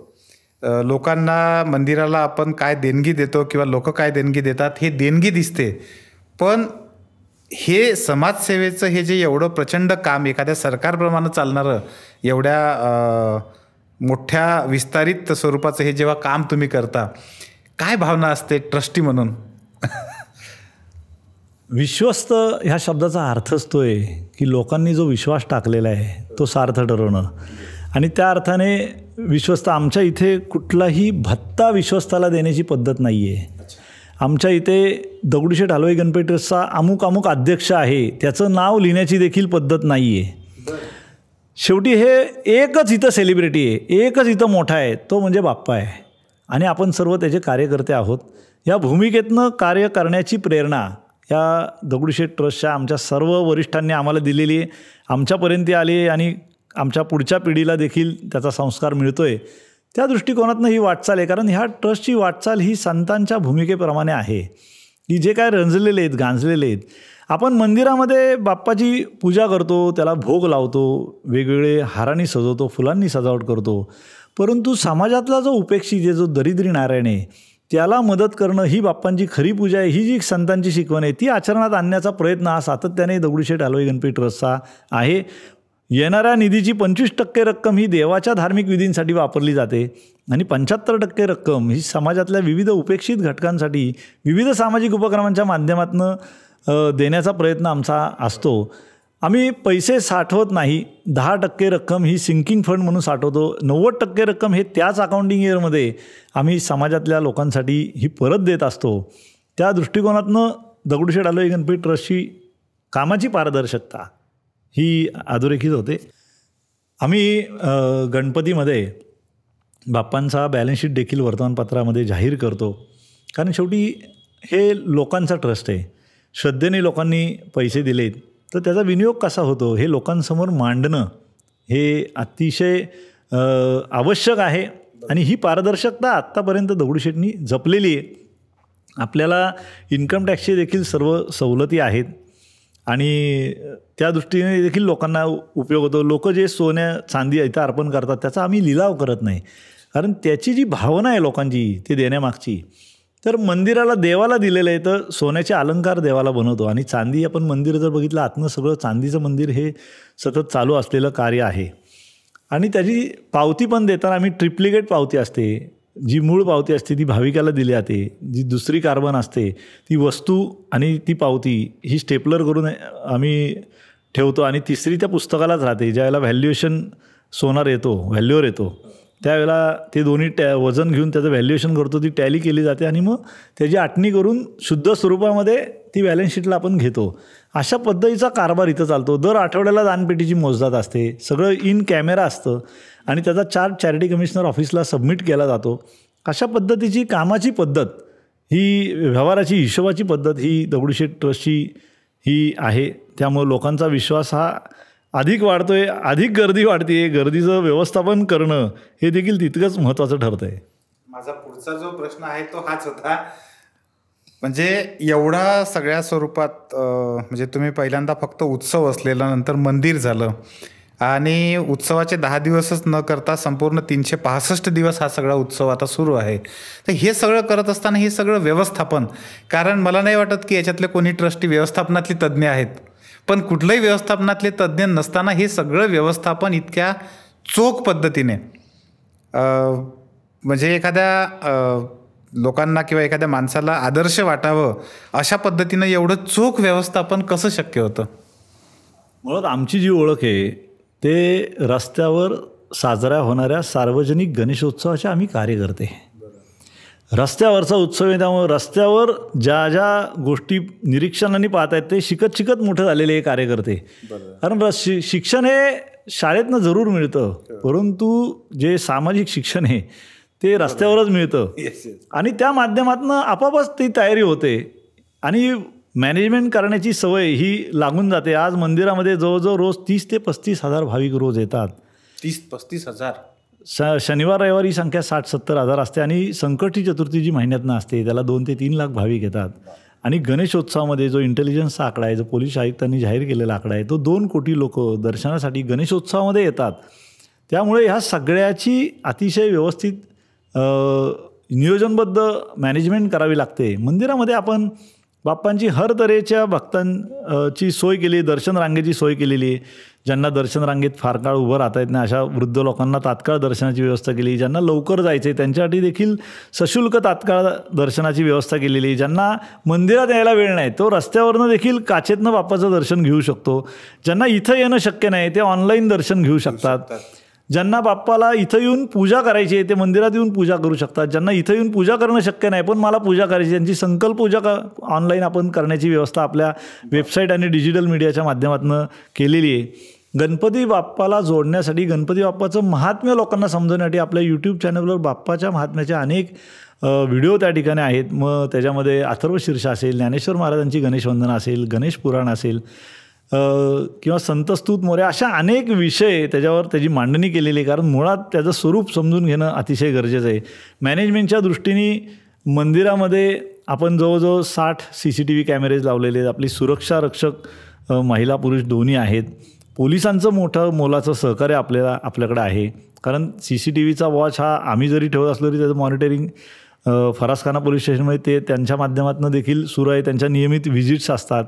लोकांना मंदिराला आपण काय देणगी देतो किंवा लोक काय देणगी देतात हे देणगी दिसते. पण हे समाजसेवेचं हे जे एवढं प्रचंड काम, एखाद्या सरकारप्रमाणे चालणारं एवढ्या मोठ्या विस्तारित स्वरूपाचं हे जेव्हा काम तुम्ही करता, काय भावना असते ट्रस्टी म्हणून? विश्वस्त ह्या शब्दाचा अर्थच तो आहे की लोकांनी जो विश्वास टाकलेला आहे तो सार्थ ठरवणं. आणि त्या अर्थाने विश्वस्त, आमच्या इथे कुठलाही भत्ता विश्वस्ताला देण्याची पद्धत नाही आहे. आमच्या इथे दगडूशेठ हलवाई गणपती ट्रस्टचा अमुक अध्यक्ष आहे त्याचं नाव लिहिण्याची देखील पद्धत नाही आहे. शेवटी हे एकच इथं सेलिब्रिटी आहे, एकच इथं मोठा आहे, तो म्हणजे बाप्पा आहे. आणि आपण सर्व त्याचे कार्यकर्ते आहोत. या भूमिकेतनं कार्य करण्याची प्रेरणा या दगडूशेठ ट्रस्टच्या आमच्या सर्व वरिष्ठांनी आम्हाला दिलेली आहे, आमच्यापर्यंत आली आहे आणि आमच्या पुढच्या पिढीला देखील त्याचा संस्कार मिळतो आहे. त्या दृष्टिकोनातनं ही वाटचाल आहे. कारण ह्या ट्रस्टची वाटचाल ही संतांच्या भूमिकेप्रमाणे आहे की जे काय रंजलेले आहेत, गांजलेले आहेत. आपण मंदिरामध्ये बाप्पाची पूजा करतो, त्याला भोग लावतो, वेगवेगळे हारांनी सजवतो, फुलांनी सजावट करतो. परंतु समाजातला जो उपेक्षित आहे, जो दरिद्री नारायण आहे, त्याला मदत करणं ही बाप्पांची खरी पूजा आहे. ही जी संतांची शिकवण आहे ती आचरणात आणण्याचा प्रयत्न हा सातत्याने दगडूशेठ हलवाई गणपती ट्रस्टचा आहे. येणाऱ्या निधीची 25% रक्कम ही देवाच्या धार्मिक विधींसाठी वापरली जाते आणि 75% रक्कम ही समाजातल्या विविध उपेक्षित घटकांसाठी विविध सामाजिक उपक्रमांच्या माध्यमातून देण्याचा प्रयत्न आमचा असतो. आम्ही पैसे साठवत नाही. 10% रक्कम ही सिंकिंग फंड म्हणून साठवतो. 90% रक्कम हे त्याच अकाउंटिंग इयरमध्ये आम्ही समाजातल्या लोकांसाठी ही परत देत असतो. त्या दृष्टिकोनातनं दगडूशेठ हलवाई गणपती ट्रस्टची कामाची पारदर्शकता ही अधोरेखित होते. आम्ही गणपतीमध्ये बाप्पांचा बॅलन्स शीट देखील वर्तमानपत्रामध्ये जाहीर करतो. कारण शेवटी हे लोकांचा ट्रस्ट आहे. श्रद्धेने लोकांनी पैसे दिलेत तर त्याचा विनियोग कसा होतो हे लोकांसमोर मांडणं हे अतिशय आवश्यक आहे. आणि ही पारदर्शकता आत्तापर्यंत दगडूशेठनी जपलेली आहे. आपल्याला इन्कम टॅक्सचे देखील सर्व सवलती आहेत आणि त्या दृष्टीने देखील लोकांना उपयोग होतो. लोक जे सोन्या चांदी इथं अर्पण करतात त्याचा आम्ही लिलाव करत नाही. कारण त्याची जी भावना आहे लोकांची ते देण्यामागची, तर मंदिराला देवाला दिलेलं आहे तर सोन्याचे अलंकार देवाला बनवतो. आणि चांदी आपण मंदिर जर बघितलं आतनं सगळं चांदीचं मंदिर हे सतत चालू असलेलं कार्य आहे. आणि त्याची पावती पण देताना आम्ही ट्रिप्लिकेट पावती असते. जी मूळ पावती असते ती भाविकाला दिली जाते. जी दुसरी कार्बन असते ती वस्तू आणि ती पावती ही स्टेपलर करून आम्ही ठेवतो. आणि तिसरी त्या पुस्तकालाच राहते. ज्यावेळेला व्हॅल्युएशन सोनार येतो, व्हॅल्यूवर येतो, त्यावेळेला ते दोन्ही वजन घेऊन त्याचं व्हॅल्युएशन करतो, ती टॅली केली जाते आणि मग त्याची आटणी करून शुद्ध स्वरूपामध्ये ती बॅलन्स शीटला आपण घेतो. अशा पद्धतीचा कारभार इथं चालतो. दर आठवड्याला दानपेटीची मोजदाद असते. सगळं इन कॅमेरा असतं आणि त्याचा चार्ज चॅरिटी कमिशनर ऑफिसला सबमिट केला जातो. अशा पद्धतीची कामाची पद्धत ही, व्यवहाराची हिशोबाची पद्धत ही दगडूशेठ ट्रस्टची ही आहे. त्यामुळे लोकांचा विश्वास हा अधिक वाढतो आहे, अधिक गर्दी वाढते आहे. गर्दीचं व्यवस्थापन करणं हे देखील तितकंच महत्त्वाचं ठरतं आहे. माझा पुढचा जो प्रश्न आहे तो हाच होता. म्हणजे एवढा सगळ्या स्वरूपात म्हणजे तुम्ही पहिल्यांदा फक्त उत्सव असलेला, नंतर मंदिर झालं आणि उत्सवाचे 10 दिवसच न करता संपूर्ण 365 दिवस हा सगळा उत्सव आता सुरू आहे. तर हे सगळं करत असताना हे सगळं व्यवस्थापन, कारण मला नाही वाटत की याच्यातले कोणी ट्रस्टी व्यवस्थापनातली तज्ज्ञ आहेत. पण कुठल्याही व्यवस्थापनातले तज्ज्ञ नसताना हे सगळं व्यवस्थापन इतक्या चोख पद्धतीने, म्हणजे एखाद्या लोकांना किंवा एखाद्या माणसाला आदर्श वाटावं अशा पद्धतीनं एवढं चोख व्यवस्थापन कसं शक्य होतं? मुळात आमची जी ओळख आहे ते रस्त्यावर साजऱ्या होणाऱ्या सार्वजनिक गणेशोत्सवाचे आम्ही कार्यकर्ते. रस्त्यावरचा उत्सव आहे त्यामुळे रस्त्यावर ज्या ज्या गोष्टी निरीक्षणाने पाहत आहेत ते शिकत शिकत मोठे झालेले हे कार्यकर्ते. कारण शिक्षण हे शाळेतनं जरूर मिळतं, परंतु जे सामाजिक शिक्षण आहे ते रस्त्यावरच मिळतं. आणि त्या माध्यमातून आपापच ती तयारी होते आणि मॅनेजमेंट करण्याची सवय ही लागून जाते. आज मंदिरामध्ये जवळजवळ रोज 30 ते 35 हजार भाविक रोज येतात. 30-35 हजार शनिवार रविवार ही संख्या 60-70 हजार असते आणि संकटी चतुर्थी जी महिन्यातनं असते त्याला 2 ते 3 लाख भाविक येतात. आणि गणेशोत्सवामध्ये जो इंटेलिजन्सचा आकडा आहे, जो पोलीस आयुक्तांनी जाहीर केलेला आकडा आहे, तो 2 कोटी लोक दर्शनासाठी गणेशोत्सवामध्ये येतात. त्यामुळे ह्या सगळ्याची अतिशय व्यवस्थित नियोजनबद्ध मॅनेजमेंट करावी लागते. मंदिरामध्ये आपण बाप्पांची हर तऱ्हेच्या भक्तांची सोय केली, दर्शन रांगेची सोय केलेली आहे. ज्यांना दर्शन रांगेत फार काळ उभं राहता येत नाही अशा वृद्ध लोकांना तात्काळ दर्शनाची व्यवस्था केली. ज्यांना लवकर जायचं आहे त्यांच्यासाठी देखील सशुल्क तात्काळ दर्शनाची व्यवस्था केलेली आहे. ज्यांना मंदिरात यायला वेळ नाही तो रस्त्यावरनं देखील काचेतनं बाप्पाचं दर्शन घेऊ शकतो. ज्यांना इथं येणं शक्य नाही ते ऑनलाईन दर्शन घेऊ शकतात. ज्यांना बाप्पाला इथं येऊन पूजा करायची आहे ते मंदिरात येऊन पूजा करू शकतात. ज्यांना इथं येऊन पूजा करणं शक्य नाही पण मला पूजा करायची, त्यांची संकल्प पूजा ऑनलाईन आपण करण्याची व्यवस्था आपल्या वेबसाईट आणि डिजिटल मीडियाच्या माध्यमातून केलेली आहे. गणपती बाप्पाला जोडण्यासाठी, गणपती बाप्पाचं महात्म्य लोकांना समजवण्यासाठी आपल्या यूट्यूब चॅनलवर बाप्पाच्या महात्म्याच्या अनेक व्हिडिओ त्या ठिकाणी आहेत. मग त्याच्यामध्ये अथर्वशीर्ष असेल, ज्ञानेश्वर महाराजांची गणेशवंदना असेल, गणेश पुराण असेल किंवा संतस्तुत मोरया, अशा अनेक विषय त्याच्यावर त्याची मांडणी केलेली आहे. कारण मुळात त्याचं स्वरूप समजून घेणं अतिशय गरजेचं आहे. मॅनेजमेंटच्या दृष्टीने मंदिरामध्ये आपण जवळजवळ 60 CCTV कॅमेरेज लावलेले आहेत. आपली सुरक्षा रक्षक महिला पुरुष दोन्ही आहेत. पोलिसांचं मोठं मोलाचं सहकार्य आपल्याकडे आहे. कारण CCTVचा वॉच हा आम्ही जरी ठेवत असलो तरी त्याचं मॉनिटरिंग फरासखाना पोलीस स्टेशनमध्ये ते त्यांच्या माध्यमातून देखील सुरू आहे. त्यांच्या नियमित व्हिजिट्स असतात.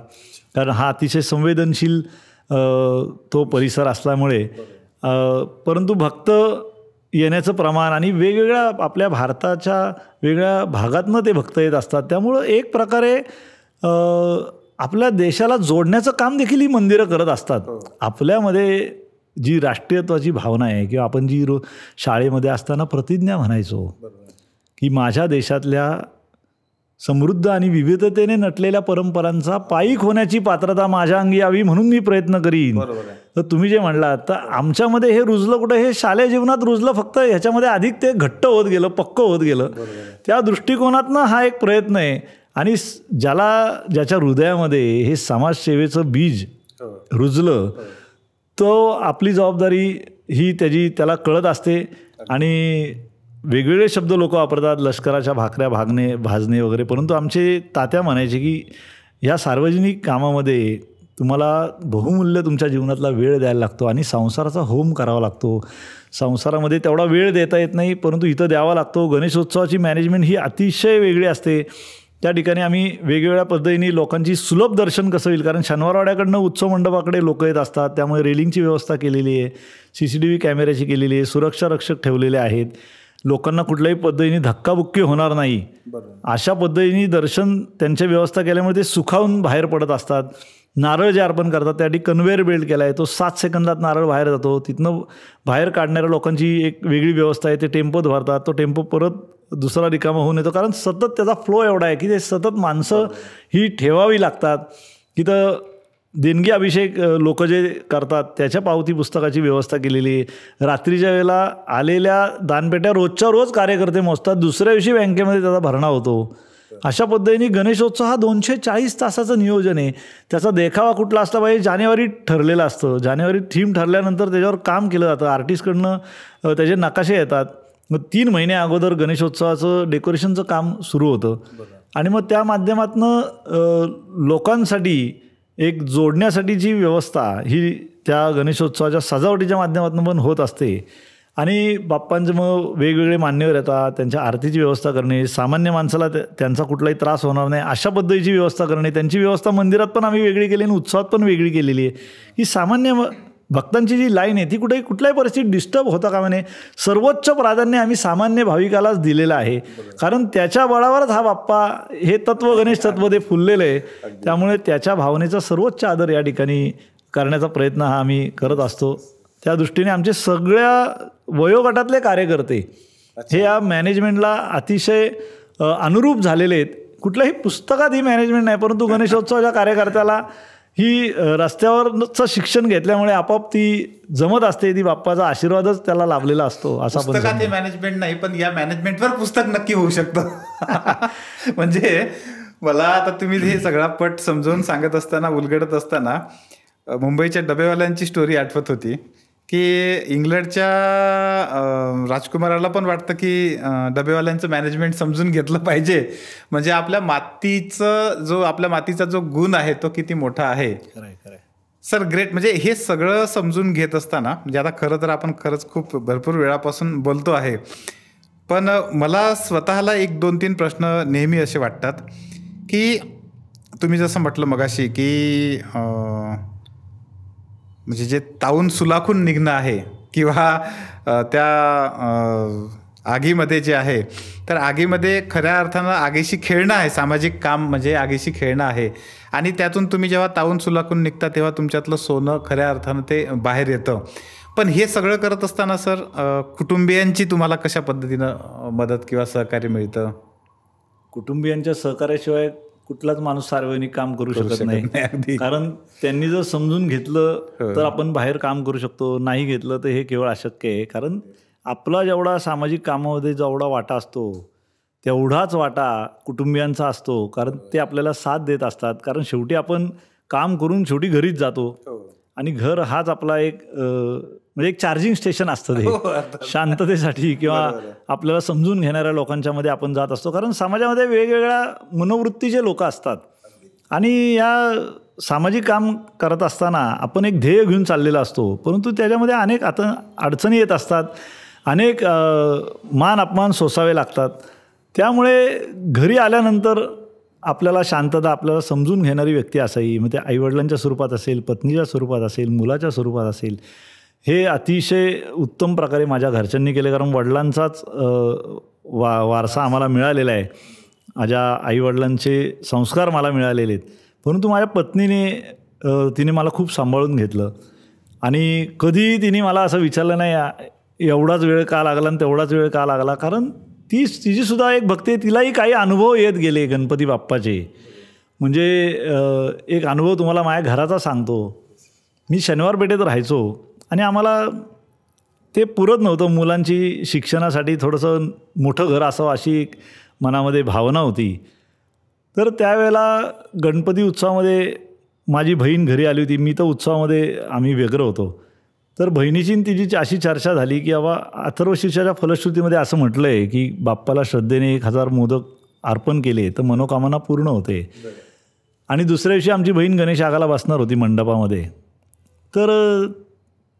कारण हा अतिशय संवेदनशील तो परिसर असल्यामुळे. परंतु भक्त येण्याचं प्रमाण आणि वेगवेगळ्या आपल्या भारताच्या वेगळ्या भागातनं ते भक्त येत असतात. त्यामुळं एक प्रकारे आपल्या देशाला जोडण्याचं काम देखील ही मंदिरं करत असतात. आपल्यामध्ये जी राष्ट्रीयत्वाची भावना आहे किंवा आपण जी शाळेमध्ये असताना प्रतिज्ञा म्हणायचो की माझ्या देशातल्या समृद्ध आणि विविधतेने नटलेल्या परंपरांचा पायीक होण्याची पात्रता माझ्या अंगी यावी म्हणून मी प्रयत्न करीन. तर तुम्ही जे म्हणलात तर आमच्यामध्ये हे रुजलं कुठं, हे शालेय जीवनात रुजलं. फक्त ह्याच्यामध्ये अधिक ते घट्ट होत गेलं, पक्क होत गेलं. त्या दृष्टिकोनातनं हा एक प्रयत्न आहे. आणि ज्याच्या हृदयामध्ये हे समाजसेवेचं बीज रुजलं तो आपली जबाबदारी ही त्याला कळत असते. आणि वेगवेगळे शब्द लोक वापरतात, लष्कराच्या भाकऱ्या भाजणे वगैरे. परंतु आमचे तात्या म्हणायचे की ह्या सार्वजनिक कामामध्ये तुम्हाला बहुमूल्य तुमच्या जीवनातला वेळ द्यायला लागतो आणि संसाराचा होम करावा लागतो. संसारामध्ये तेवढा वेळ देता येत नाही परंतु इथं द्यावा लागतो. गणेशोत्सवाची मॅनेजमेंट ही अतिशय वेगळी असते. त्या ठिकाणी आम्ही वेगवेगळ्या पद्धतीने लोकांची सुलभ दर्शन कसं होईल, कारण शनिवारवाड्याकडनं उत्सव मंडपाकडे लोक येत असतात. त्यामुळे रेलिंगची व्यवस्था केलेली आहे, CCTV कॅमेऱ्याची केलेली आहे, सुरक्षा रक्षक ठेवलेले आहेत. लोकांना कुठल्याही पद्धतीने धक्काबुक्की होणार नाही अशा पद्धतीने दर्शन त्यांच्या व्यवस्था केल्यामुळे ते सुखावून बाहेर पडत असतात. नारळ जे अर्पण करतात त्यासाठी कन्व्हेअर बेल्ट केला आहे. तो 7 सेकंदात नारळ बाहेर जातो. तिथनं बाहेर काढणाऱ्या लोकांची एक वेगळी व्यवस्था आहे. ते टेम्पोत भरतात, तो टेम्पो परत दुसरा रिकामा होऊन येतो. कारण सतत त्याचा फ्लो एवढा आहे की ते सतत माणसं ही ठेवावी लागतात. तिथं देणगी अभिषेक लोक जे करतात त्याच्या पावती पुस्तकाची व्यवस्था केलेली आहे. रात्रीच्या वेळेला आलेल्या दानपेट्या रोजच्या रोज कार्यकर्ते मोजतात. दुसऱ्या दिवशी बँकेमध्ये त्याचा भरणा होतो. अशा पद्धतीने गणेशोत्सव हा 240 तासाचं नियोजन आहे. त्याचा देखावा कुठला असला पाहिजे, जानेवारीत ठरलेलं असतं. जानेवारीत थीम ठरल्यानंतर त्याच्यावर काम केलं जातं. आर्टिस्टकडनं त्याचे नकाशे येतात. मग 3 महिने अगोदर गणेशोत्सवाचं डेकोरेशनचं काम सुरू होतं. आणि मग त्या माध्यमातून लोकांसाठी एक जोडण्यासाठीची व्यवस्था ही त्या गणेशोत्सवाच्या सजावटीच्या माध्यमातून पण होत असते. आणि बाप्पांचे मग वेगवेगळे मान्यवर येतात, त्यांच्या आरतीची व्यवस्था करणे, सामान्य माणसाला त्यांचा कुठलाही त्रास होणार नाही अशा पद्धतीची व्यवस्था करणे. त्यांची व्यवस्था मंदिरात पण आम्ही वेगळी केली आणि उत्सवात पण वेगळी केलेली आहे. ही सामान्य भक्तांची जी लाईन आहे ती कुठल्याही परिस्थितीत डिस्टर्ब होता कामा नये. सर्वोच्च प्राधान्य आम्ही सामान्य भाविकालाच दिलेलं आहे. कारण त्याच्या बळावरच हा बाप्पा हे तत्व, गणेश तत्व ते फुललेलं आहे. त्यामुळे त्याच्या भावनेचा सर्वोच्च आदर या ठिकाणी करण्याचा प्रयत्न हा आम्ही करत असतो. त्या दृष्टीने आमचे सगळ्या वयोगटातले कार्यकर्ते हे या मॅनेजमेंटला अतिशय अनुरूप झालेले आहेत. कुठल्याही पुस्तकात ही मॅनेजमेंट नाही परंतु गणेशोत्सवाच्या कार्यकर्त्याला ही रस्त्यावरचं शिक्षण घेतल्यामुळे आपोआप ती जमत असते. ती बाप्पाचा आशीर्वादच त्याला लाभलेला असतो. असा पुस्तकात हे मॅनेजमेंट नाही पण या मॅनेजमेंटवर पुस्तक नक्की होऊ शकतं. म्हणजे मला आता तुम्ही हे सगळा पट समजावून सांगत असताना, उलगडत असताना मुंबईच्या डबेवाल्यांची स्टोरी आठवत होती की इंग्लंडच्या राजकुमाराला पण वाटतं की डबेवाल्यांचं मॅनेजमेंट समजून घेतलं पाहिजे, म्हणजे आपल्या मातीचा जो गुण आहे तो किती मोठा आहे. Sir great. म्हणजे हे सगळं समजून घेत असताना, म्हणजे आता खरं तर आपण खरंच खूप भरपूर वेळापासून बोलतो आहे, पण मला स्वतःला 1-2-3 प्रश्न नेहमी असे वाटतात की तुम्ही जसं म्हटलं मगाशी की म्हणजे जे तावून सुलाखून निघणं आहे किंवा त्या आगीमध्ये जे आहे, तर आगीमध्ये खऱ्या अर्थानं आगीशी खेळणं आहे. सामाजिक काम म्हणजे आगीशी खेळणं आहे, आणि त्यातून तुम्ही जेव्हा तावून सुलाखून निघता तेव्हा तुमच्यातलं सोनं खऱ्या अर्थानं ते बाहेर येतं. पण हे सगळं करत असताना सर कुटुंबियांची तुम्हाला कशा पद्धतीनं मदत किंवा सहकार्य मिळतं? कुटुंबियांच्या सहकार्याशिवाय कुठलाच माणूस सार्वजनिक काम करू शकत नाही. कारण त्यांनी जर समजून घेतलं तर आपण बाहेर काम करू शकतो, नाही घेतलं तर हे केवळ अशक्य आहे. कारण आपला जेवढा सामाजिक कामामध्ये जेवढा वाटा असतो तेवढाच वाटा कुटुंबियांचा असतो. कारण ते आपल्याला साथ देत असतात. कारण शेवटी आपण काम करून शेवटी घरीच जातो, आणि घर हाच आपला एक म्हणजे एक चार्जिंग स्टेशन असतं ते शांततेसाठी किंवा आपल्याला समजून घेणाऱ्या लोकांच्या मध्ये आपण जात असतो. कारण समाजामध्ये वेगवेगळ्या मनोवृत्तीचे लोक असतात, आणि या सामाजिक काम करत असताना आपण एक ध्येय घेऊन चाललेला असतो, परंतु त्याच्यामध्ये अनेक अडचणी येत असतात, अनेक मान अपमान सोसावे लागतात. त्यामुळे घरी आल्यानंतर आपल्याला शांतता, आपल्याला समजून घेणारी व्यक्ती असावी, मग ते आईवडिलांच्या स्वरूपात असेल, पत्नीच्या स्वरूपात असेल, मुलाच्या स्वरूपात असेल, हे अतिशय उत्तम प्रकारे माझ्या घरच्यांनी केले. कारण वडिलांचाच वारसा आम्हाला मिळालेला आहे, माझ्या आईवडिलांचे संस्कार मला मिळालेले आहेत. परंतु माझ्या पत्नीने तिने मला खूप सांभाळून घेतलं, आणि कधीही तिने मला असं विचारलं नाही एवढाच वेळ का लागला आणि तेवढाच वेळ का लागला. कारण तिचीसुद्धा एक भक्ती आहे, तिलाही काही अनुभव येत गेले गणपती बाप्पाचे. म्हणजे एक अनुभव तुम्हाला माझ्या घराचा सांगतो. मी शनिवार पेठेत राहायचो, आणि आम्हाला ते पुरत नव्हतं. मुलांची शिक्षणासाठी थोडंसं मोठं घर असावं अशी एक मनामध्ये भावना होती. तर त्यावेळेला गणपती उत्सवामध्ये माझी बहीण घरी आली होती. मी तर उत्सवामध्ये आम्ही व्यग्र होतो. तर बहिणीची तिची अशी चर्चा झाली की बाबा अथर्वशीर्षाच्या फलश्रुतीमध्ये असं म्हटलं आहे की बाप्पाला श्रद्धेने 1000 मोदक अर्पण केले तर मनोकामना पूर्ण होते. आणि दुसऱ्या दिवशी आमची बहीण गणेश यागाला बसणार होती मंडपामध्ये. तर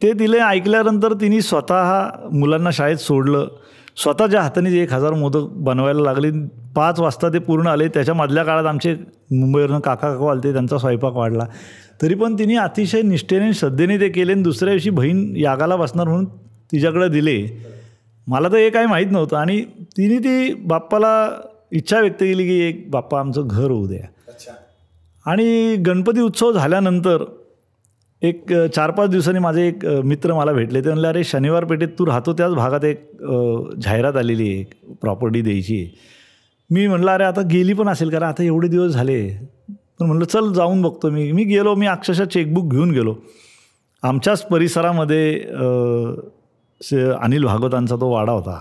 ते तिला ऐकल्यानंतर तिने स्वतः मुलांना शाळेत सोडलं, स्वतःच्या हाताने 1000 मोदक बनवायला लागले. 5 वाजता ते पूर्ण आले. त्याच्या मधल्या काळात आमचे मुंबईवरून काका आले, त्यांचा स्वयंपाक वाढला. तरी पण तिने अतिशय निष्ठेने श्रद्धेने ते केले, आणि दुसऱ्या दिवशी बहीण यागाला बसणार म्हणून तिच्याकडे दिले. मला तर हे काही माहीत नव्हतं, आणि तिने ती बाप्पाला इच्छा व्यक्त केली की एक बाप्पा आमचं घर होऊ द्या. आणि गणपती उत्सव झाल्यानंतर एक 4-5 दिवसांनी माझे एक मित्र मला भेटले. ते म्हणले अरे शनिवार पेठेत तू राहतो त्याच भागात एक जाहिरात आलेली आहे, प्रॉपर्टी द्यायची आहे. मी म्हटलं अरे आता गेली पण असेल, कारण आता एवढे दिवस झाले. पण म्हटलं चल जाऊन बघतो. मी गेलो. मी अक्षरशः चेकबुक घेऊन गेलो. आमच्याच परिसरामध्ये अनिल भागवतांचा तो वाडा होता,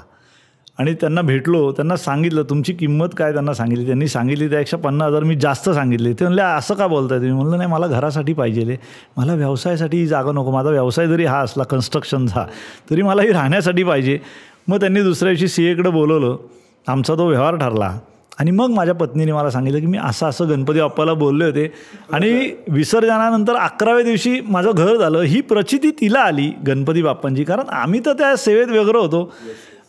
आणि त्यांना भेटलो. त्यांना सांगितलं तुमची किंमत काय, त्यांना सांगितली. त्यांनी सांगितली त्यापेक्षा 50,000 मी जास्त सांगितले. ते म्हणले असं का बोलताय तुम्ही? म्हणलं नाही मला घरासाठी पाहिजे, मला व्यवसायासाठी ही जागा नको. माझा व्यवसाय जरी हा असला कन्स्ट्रक्शनचा तरी मला ही राहण्यासाठी पाहिजे. मग त्यांनी दुसऱ्या दिवशी सीएकडे बोलवलं. आमचा तो व्यवहार ठरला. आणि मग माझ्या पत्नीने मला सांगितलं की मी असं गणपती बाप्पाला बोलले होते, आणि विसर्जनानंतर 11व्या दिवशी माझं घर झालं. ही प्रचिती तिला आली गणपती बाप्पांची, कारण आम्ही तर त्या सेवेत वेगळं होतो,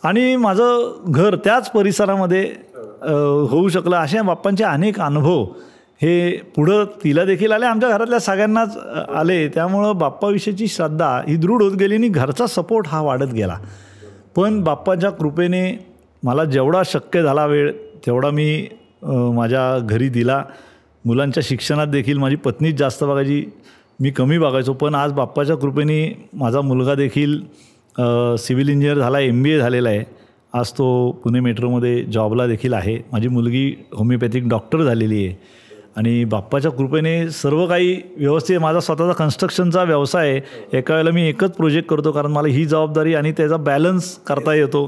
आणि माझं घर त्याच परिसरामध्ये होऊ शकलं. अशा बाप्पांचे अनेक अनुभव हे पुढं तिला देखील आले, आमच्या घरातल्या सगळ्यांनाच आले. त्यामुळं बाप्पाविषयीची श्रद्धा ही दृढ होत गेली, आणि घरचा सपोर्ट हा वाढत गेला. पण बाप्पाच्या कृपेने मला जेवढा शक्य झाला वेळ तेवढा मी माझ्या घरी दिला. मुलांच्या शिक्षणात देखील माझी पत्नीच जास्त बघायची, मी कमी बघायचो. पण आज बाप्पाच्या कृपेने माझा मुलगा देखील सिव्हिल इंजिनियर झाला, MBA झालेला आहे. आज तो पुणे मेट्रोमध्ये जॉबला देखील आहे. माझी मुलगी होमिओपॅथिक डॉक्टर झालेली आहे, आणि बाप्पाच्या कृपेने सर्व काही व्यवस्थित. माझा स्वतःचा कन्स्ट्रक्शनचा व्यवसाय आहे. एका वेळेला मी एकच प्रोजेक्ट करतो, कारण मला ही जबाबदारी आणि त्याचा बॅलन्स करता येतो.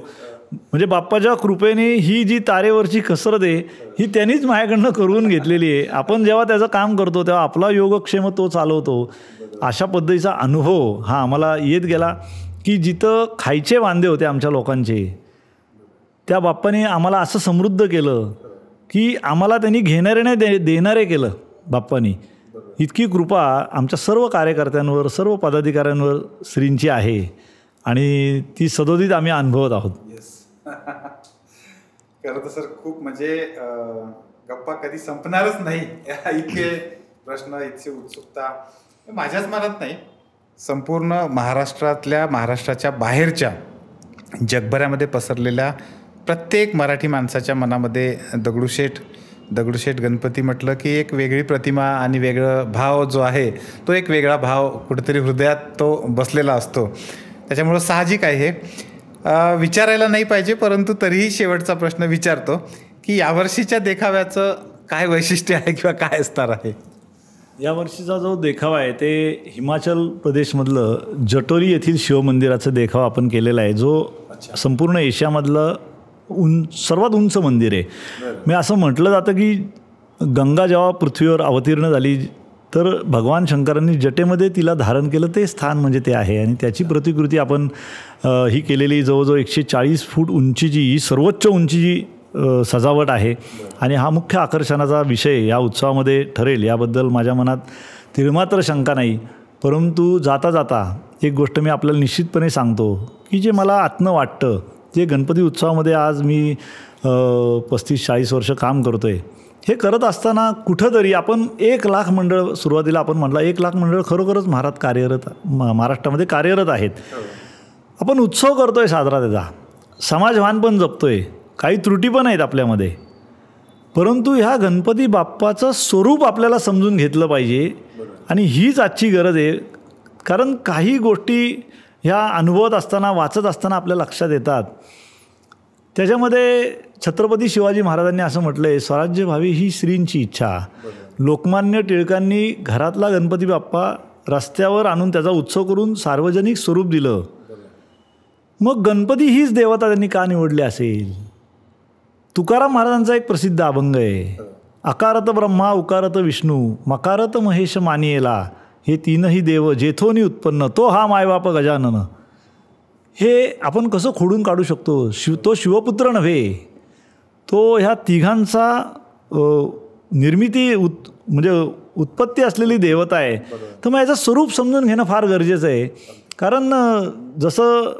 म्हणजे बाप्पाच्या कृपेने ही जी तारेवरची कसरत आहे ही त्यांनीच माझ्याकडनं करून घेतलेली आहे. आपण जेव्हा त्याचं काम करतो तेव्हा आपला योगक्षेम तो चालवतो. अशा पद्धतीचा अनुभव हा आम्हाला येत गेला की जिथं खायचे वांदे होते आमच्या लोकांचे, त्या बाप्पाने आम्हाला असं समृद्ध केलं की आम्हाला त्यांनी घेणारे नाही देणारे केलं बाप्पानी. इतकी कृपा आमच्या सर्व कार्यकर्त्यांवर, सर्व पदाधिकाऱ्यांवर श्रींची आहे आणि ती सदोदित आम्ही अनुभवत आहोत. खरं तर सर खूप म्हणजे गप्पा कधी संपणारच नाही. इतके प्रश्न, इतकी उत्सुकता माझ्याच मनात नाही, संपूर्ण महाराष्ट्राच्या बाहेरच्या जगभरामध्ये पसरलेल्या प्रत्येक मराठी माणसाच्या मनामध्ये दगडूशेठ गणपती म्हटलं की एक वेगळी प्रतिमा आणि वेगळं भाव जो आहे तो एक वेगळा भाव कुठेतरी हृदयात तो बसलेला असतो. त्याच्यामुळं साहजिक आहे हे विचारायला नाही पाहिजे, परंतु तरीही शेवटचा प्रश्न विचारतो की यावर्षीच्या देखाव्याचं काय वैशिष्ट्य आहे किंवा काय स्तर आहे? यावर्षीचा जो देखावा आहे ते हिमाचल प्रदेशमधलं जटोरी येथील शिवमंदिराचं देखावा आपण केलेला आहे, जो संपूर्ण एशियामधलं सर्वात उंच मंदिर आहे. मी असं म्हटलं जातं की गंगा जेव्हा पृथ्वीवर अवतीर्ण झाली तर भगवान शंकरांनी जटेमध्ये तिला धारण केलं, ते स्थान म्हणजे ते आहे. आणि त्याची प्रतिकृती आपण ही केलेली जवळजवळ 140 फूट उंचीची ही सर्वोच्च उंचीची सजावट आहे. आणि हा मुख्य आकर्षणाचा विषय या उत्सवामध्ये ठरेल याबद्दल माझ्या मनात तिळमात्र शंका नाही. परंतु जाता जाता एक गोष्ट मी आपल्याला निश्चितपणे सांगतो की जे मला आत्म वाटतं, जे गणपती उत्सवामध्ये आज मी 35-40 वर्ष काम करतो आहे, हे करत असताना कुठंतरी आपण 1 लाख मंडळ, सुरुवातीला आपण म्हटलं 1 लाख मंडळ खरोखरच महाराष्ट्रामध्ये कार्यरत आहेत. आपण उत्सव करतो आहे साजरा, त्याचा समाजभान पण जपतो आहे, काही त्रुटी पण आहेत आपल्यामध्ये, परंतु ह्या गणपती बाप्पाचं स्वरूप आपल्याला समजून घेतलं पाहिजे. आणि हीच आजची गरज आहे. कारण काही गोष्टी ह्या अनुभवत असताना, वाचत असताना आपल्या लक्षात येतात. त्याच्यामध्ये छत्रपती शिवाजी महाराजांनी असं म्हटलं आहे, स्वराज्य व्हावी ही श्रींची इच्छा. लोकमान्य टिळकांनी घरातला गणपती बाप्पा रस्त्यावर आणून त्याचा उत्सव करून सार्वजनिक स्वरूप दिलं. मग गणपती हीच देवता त्यांनी का निवडली असेल? तुकाराम महाराजांचा एक प्रसिद्ध अभंग आहे, अकारत ब्रह्मा उकारत विष्णू मकारत महेश मानियेला, हे तीनही देव जेथोनी उत्पन्न तो हा मायबाप गजानन. हे आपण कसं खोडून काढू शकतो? तो शिवपुत्र नव्हे, तो ह्या तिघांचा म्हणजे उत्पत्ती असलेली देवता आहे. तर मग याचं स्वरूप समजून घेणं फार गरजेचं आहे. कारण जसं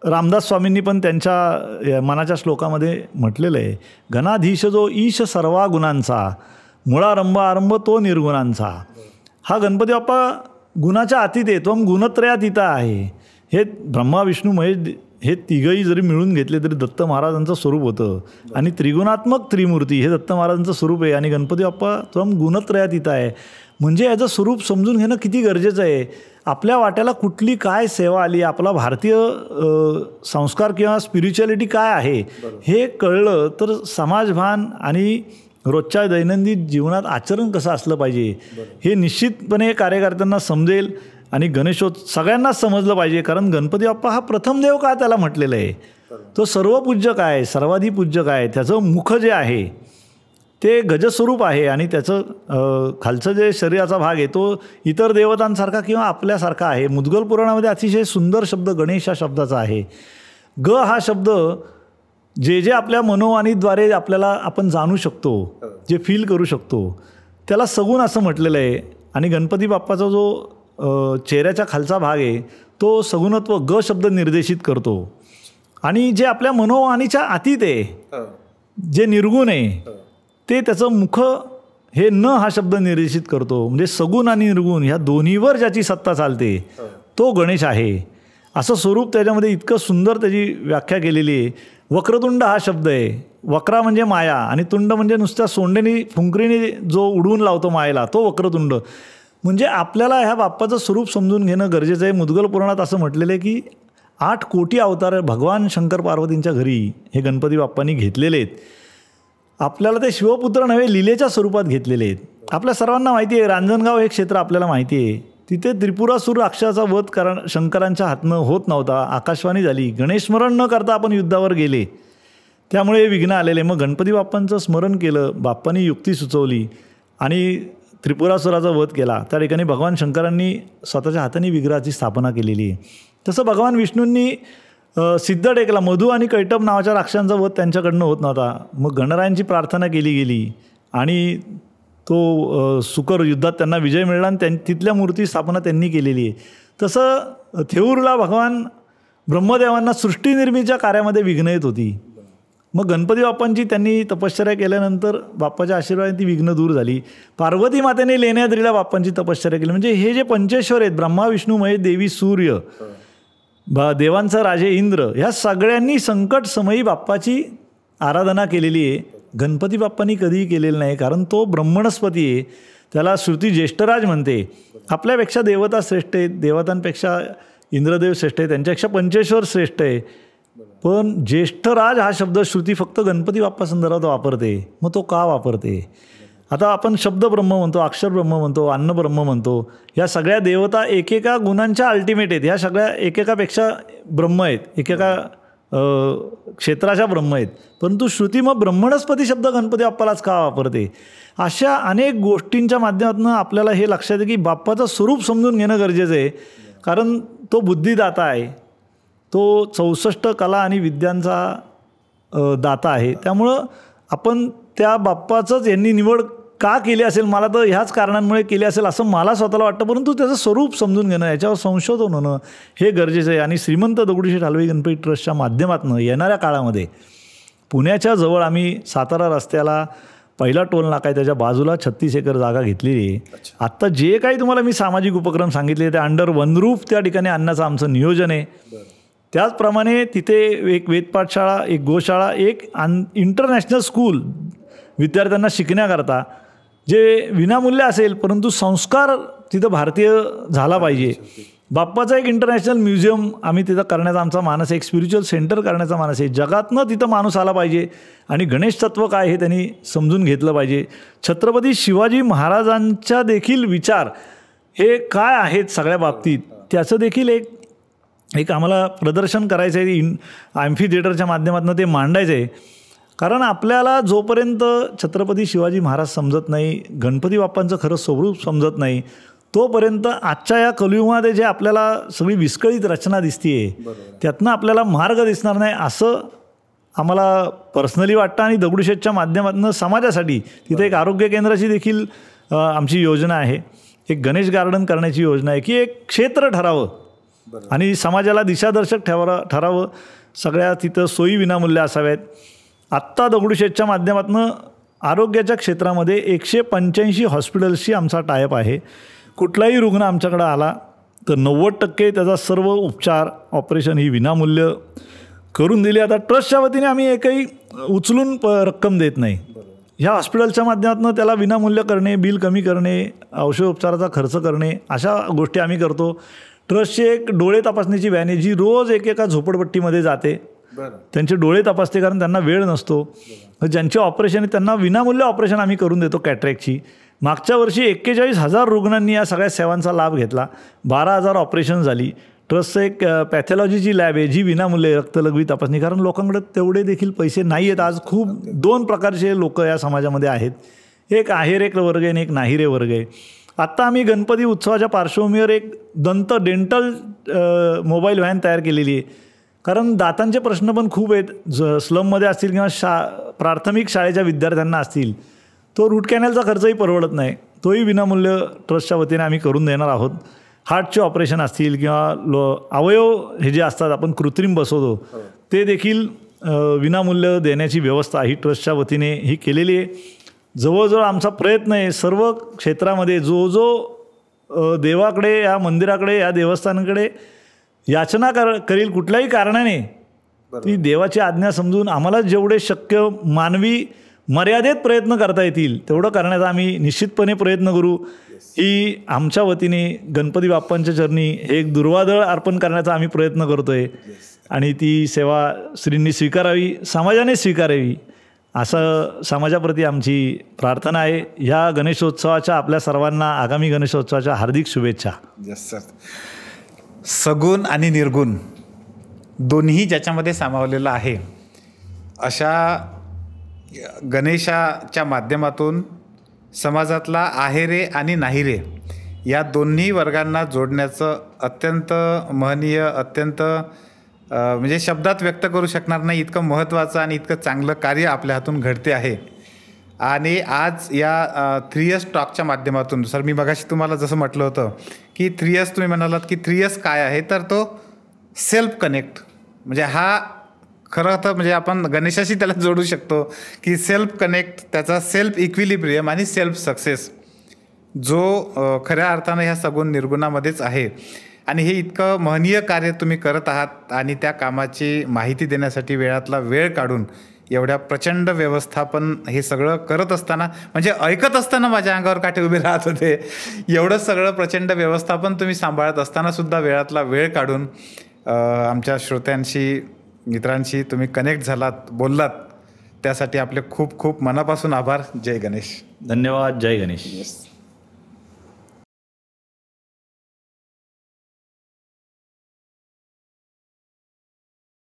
रामदास स्वामींनी पण त्यांच्या मनाच्या श्लोकामध्ये म्हटलेलं आहे, घनाधीश जो ईश सर्वा गुणांचा, मुळारंभ आरंभ तो निर्गुणांचा. हा गणपती बाप्पा गुणाच्या अतीत आहे, तो गुणत्रयातीत आहे. हे ब्रह्मा विष्णू महेश हे तिघही जरी मिळून घेतले तरी दत्त महाराजांचं स्वरूप होतं. आणि त्रिगुणात्मक त्रिमूर्ती हे दत्त महाराजांचं स्वरूप आहे. आणि गणपती बाप्पा तो गुणत्रयातीत आहे. म्हणजे याचं स्वरूप समजून घेणं किती गरजेचं आहे. आपल्या वाट्याला कुठली काय सेवा आली, आपला भारतीय संस्कार किंवा स्पिरिच्युअलिटी काय आहे हे कळलं तर समाजभान आणि रोजच्या दैनंदिन जीवनात आचरण कसं असलं पाहिजे हे निश्चितपणे कार्यकर्त्यांना समजेल. आणि सगळ्यांनाच समजलं पाहिजे. कारण गणपती बाप्पा हा प्रथम देव काय त्याला म्हटलेलं आहे, तो सर्वपूज्यक आहे, सर्वाधिपूज्यक आहे. त्याचं मुख जे आहे ते गजस्वरूप आहे आणि त्याचं खालचं जे शरीराचा भाग आहे तो इतर देवतांसारखा किंवा आपल्यासारखा आहे. मुद्गल पुराणामध्ये अतिशय सुंदर शब्द गणेश या शब्दाचा आहे. ग हा शब्द जे आपल्या मनोवाणीद्वारे आपल्याला आपण जाणू शकतो, जे फील करू शकतो, त्याला सगुण असं म्हटलेलं आहे. आणि गणपती बाप्पाचा जो चेहऱ्याच्या खालचा भाग आहे तो सगुणत्व ग शब्द निर्देशित करतो. आणि जे आपल्या मनोवाणीच्या अतीत आहे, जे निर्गुण आहे, ते त्याचं मुख हे न हा शब्द निर्देशित करतो. म्हणजे सगुण आणि निर्गुण ह्या दोन्हीवर ज्याची सत्ता चालते तो गणेश आहे. असं स्वरूप त्याच्यामध्ये इतकं सुंदर त्याची व्याख्या केलेली आहे. वक्रतुंड हा शब्द आहे. वक्रा म्हणजे माया आणि तुंड म्हणजे नुसत्या सोंडेनी फुंकरीने जो उडवून लावतो मायेला, तो वक्रतुंड. म्हणजे आपल्याला ह्या बाप्पाचं स्वरूप समजून घेणं गरजेचं आहे. मुद्गल पुराणात असं म्हटलेलं आहे की 8 कोटी अवतार भगवान शंकर पार्वतींच्या घरी हे गणपती बाप्पांनी घेतलेले आहेत. आपल्याला ते शिवपुत्र नव्हे, लीलेच्या स्वरूपात घेतलेले आहेत. आपल्या सर्वांना माहिती आहे, रांजणगाव हे क्षेत्र आपल्याला माहिती आहे. तिथे त्रिपुरासूर राक्षसाचा वध शंकरांच्या हातनं होत नव्हता. आकाशवाणी झाली, गणेश स्मरण न करता आपण युद्धावर गेले, त्यामुळे विघ्न आलेले. मग गणपती बाप्पांचं स्मरण केलं, बाप्पांनी युक्ती सुचवली आणि त्रिपुरासुराचा वध केला त्या ठिकाणी भगवान शंकरांनी स्वतःच्या हाताने विग्रहाची स्थापना केलेली आहे. तसं भगवान विष्णूंनी सिद्ध टेकला, मधु आणि कैटभ नावाच्या राक्षसांचा वध त्यांच्याकडनं होत नव्हता. मग गणरायांची प्रार्थना केली गेली आणि तो सुकर युद्धात त्यांना विजय मिळाला आणि तिथल्या मूर्ती स्थापना त्यांनी केलेली आहे. तसं थेऊरला भगवान ब्रह्मदेवांना सृष्टीनिर्मितीच्या कार्यामध्ये विघ्न येत होती. मग गणपती बाप्पांची त्यांनी तपश्चर्या केल्यानंतर बाप्पाच्या आशीर्वादाने ती विघ्न दूर झाली. पार्वती मातेने लेण्याद्रीला बाप्पांची तपश्चर्या केली. म्हणजे हे जे पंचेश्वर आहेत, ब्रह्मा विष्णू महेश, देवी सूर्य, देवांचा राजे इंद्र, ह्या सगळ्यांनी संकट समयी बाप्पाची आराधना केलेली आहे. गणपती बाप्पांनी कधीही केलेलं नाही, कारण तो ब्रह्मणस्पती आहे. त्याला श्रुती ज्येष्ठराज म्हणते. आपल्यापेक्षा देवता श्रेष्ठ आहेत, देवतांपेक्षा इंद्रदेव श्रेष्ठ आहे, त्यांच्यापेक्षा पंचेश्वर श्रेष्ठ आहे. पण ज्येष्ठराज हा शब्द श्रुती फक्त गणपती बाप्पा संदर्भात वापरते. मग तो का वापरते? आता आपण शब्द ब्रह्म म्हणतो, अक्षर ब्रह्म म्हणतो, अन्न ब्रह्म म्हणतो. ह्या सगळ्या देवता एकेका गुणांच्या अल्टिमेट आहेत. ह्या सगळ्या एकेकापेक्षा ब्रह्म आहेत, एकेका क्षेत्राच्या ब्रह्म आहेत. परंतु श्रुती मग ब्रह्मणस्पती शब्द गणपती बाप्पालाच का वापरते? अशा अनेक गोष्टींच्या माध्यमातून आपल्याला हे लक्षात आहे की बाप्पाचं स्वरूप समजून घेणं गरजेचं आहे. कारण तो बुद्धिदाता आहे, तो 64 कला आणि विद्यांचा दाता आहे. त्यामुळं आपण त्या बाप्पाचंच यांनी निवड का केली असेल, मला तर ह्याच कारणांमुळे केली असेल असं मला स्वतःला वाटतं. परंतु त्याचं स्वरूप समजून घेणं, याच्यावर संशोधन होणं हे गरजेचं आहे. आणि श्रीमंत दगडूशेठ हलवाई गणपती ट्रस्टच्या माध्यमातून येणाऱ्या काळामध्ये पुण्याच्या जवळ आम्ही सातारा रस्त्याला पहिला टोल नाका आहे, त्याच्या बाजूला 36 एकर जागा घेतलेली आहे. आत्ता जे काही तुम्हाला मी सामाजिक उपक्रम सांगितले ते अंडर वन रूफ त्या ठिकाणी आणण्याचं आमचं नियोजन आहे. त्याचप्रमाणे तिथे एक वेदपाठशाळा, एक गोशाळा, एक इंटरनॅशनल स्कूल विद्यार्थ्यांना शिकण्याकरता जे विनामूल्य असेल, परंतु संस्कार तिथं भारतीय झाला पाहिजे. बाप्पाचा एक इंटरनॅशनल म्युझियम आम्ही तिथं करण्याचा आमचा मानस आहे, एक स्पिरिच्युअल सेंटर करण्याचा मानस आहे. जगातनं तिथं माणूस आला पाहिजे आणि गणेश तत्व काय हे त्यांनी समजून घेतलं पाहिजे. छत्रपती शिवाजी महाराजांच्या देखील विचार हे काय आहेत सगळ्या बाबतीत, त्याचं देखील एक आम्हाला प्रदर्शन करायचं आहे. ॲम्फी थिएटरच्या माध्यमातून ते मांडायचं आहे. कारण आपल्याला जोपर्यंत छत्रपती शिवाजी महाराज समजत नाही, गणपती बाप्पांचं खरं स्वरूप समजत नाही, तोपर्यंत आजच्या या कलियुगामध्ये जे आपल्याला सगळी विस्कळीत रचना दिसते त्यातनं आपल्याला मार्ग दिसणार नाही असं आम्हाला पर्सनली वाटतं. आणि दगडूशेठच्या माध्यमातून समाजासाठी तिथे एक आरोग्य केंद्राची देखील आमची योजना आहे, एक गणेश गार्डन करण्याची योजना आहे की एक क्षेत्र ठरावं आणि समाजाला दिशादर्शक ठरावं. सगळ्या तिथं सोयी विनामूल्य असाव्यात. आत्ता दगडूशेठच्या माध्यमातून आरोग्याच्या क्षेत्रामध्ये 185 हॉस्पिटल्सशी आमचा टायअप आहे. कुठलाही रुग्ण आमच्याकडं आला तर 90% त्याचा सर्व उपचार, ऑपरेशन ही विनामूल्य करून दिली. आता ट्रस्टच्या वतीने आम्ही एकही उचलून रक्कम देत नाही. ह्या हॉस्पिटलच्या माध्यमातून त्याला विनामूल्य करणे, बिल कमी करणे, औषधोपचाराचा खर्च करणे, अशा गोष्टी आम्ही करतो. ट्रस्टची एक डोळे तपासणीची व्हॅन आहे जी रोज एकेका झोपडपट्टीमध्ये जाते, त्यांचे डोळे तपासते, कारण त्यांना वेळ नसतो. ज्यांचे ऑपरेशन आहे त्यांना विनामूल्य ऑपरेशन आम्ही करून देतो कॅटरॅक्टची. मागच्या वर्षी 41,000 रुग्णांनी या सगळ्या सेवांचा लाभ घेतला. 12,000 ऑपरेशन झाली. ट्रस्टचं एक पॅथॉलॉजीची लॅब आहे जी विनामूल्य रक्तलघवी तपासणी, कारण लोकांकडे तेवढे देखील पैसे नाही आहेत. आज खूप 2 प्रकारचे लोक या समाजामध्ये आहेत, एक आहेरेक वर्ग आहे आणि एक नाहिरे वर्ग आहे. आत्ता आम्ही गणपती उत्सवाच्या पार्श्वभूमीवर एक डेंटल मोबाईल व्हॅन तयार केलेली आहे. कारण दातांचे प्रश्न पण खूप आहेत, स्लममध्ये असतील किंवा प्राथमिक शाळेच्या विद्यार्थ्यांना असतील. तो रूट कॅनलचा खर्चही परवडत नाही, तोही विनामूल्य ट्रस्टच्या वतीने आम्ही करून देणार आहोत. हार्टचे ऑपरेशन असतील किंवा अवयव हे जे असतात आपण कृत्रिम बसवतो ते देखील विनामूल्य देण्याची व्यवस्था ही ट्रस्टच्या वतीने ही केलेली आहे. जवळजवळ आमचा प्रयत्न आहे सर्व क्षेत्रामध्ये जो देवाकडे, या मंदिराकडे, या देवस्थानाकडे याचना करील कुठल्याही कारणाने, ती देवाची आज्ञा समजून आम्हाला जेवढे शक्य मानवी मर्यादेत प्रयत्न करता येतील तेवढं करण्याचा आम्ही निश्चितपणे प्रयत्न करू. ही आमच्या वतीने गणपती बाप्पांच्या चरणी एक दुर्वादळ अर्पण करण्याचा आम्ही प्रयत्न करतो आहे आणि ती सेवा श्रींनी स्वीकारावी, समाजाने स्वीकारावी असं समाजाप्रती आमची प्रार्थना आहे. ह्या गणेशोत्सवाच्या आपल्या सर्वांना आगामी गणेशोत्सवाच्या हार्दिक शुभेच्छा. Yes sir. सगुण आणि निर्गुण दोन्ही ज्याच्यामध्ये सामावलेलं आहे अशा गणेशाच्या माध्यमातून समाजातला आहेरे आणि नाहीरे या दोन्ही वर्गांना जोडण्याचं अत्यंत महनीय, अत्यंत म्हणजे शब्दात व्यक्त करू शकणार नाही इतकं महत्त्वाचं आणि इतकं चांगलं कार्य आपल्या हातून घडते आहे. आणि आज या 3S टॉकच्या माध्यमातून, सर मी मगाशी तुम्हाला जसं म्हटलं होतं की 3S, तुम्ही म्हणालात की 3S काय आहे, तर तो सेल्फ कनेक्ट, म्हणजे हा खरं तर म्हणजे आपण गणेशाशी त्याला जोडू शकतो की सेल्फ कनेक्ट, त्याचा सेल्फ इक्विलिब्रियम आणि सेल्फ सक्सेस जो खऱ्या अर्थानं ह्या सगुण निर्गुणामध्येच आहे. आणि हे इतकं महनीय कार्य तुम्ही करत आहात आणि त्या कामाची माहिती देण्यासाठी वेळातला वेळ काढून एवढ्या प्रचंड व्यवस्थापन हे सगळं करत असताना, म्हणजे ऐकत असताना माझ्या अंगावर काटे उभे राहत होते. एवढं सगळं प्रचंड व्यवस्थापन तुम्ही सांभाळत असताना सुद्धा वेळातला वेळ काढून आमच्या श्रोत्यांशी, मित्रांशी तुम्ही कनेक्ट झालात, बोललात, त्यासाठी आपले खूप खूप मनापासून आभार. जय गणेश. धन्यवाद. जय गणेश. येस.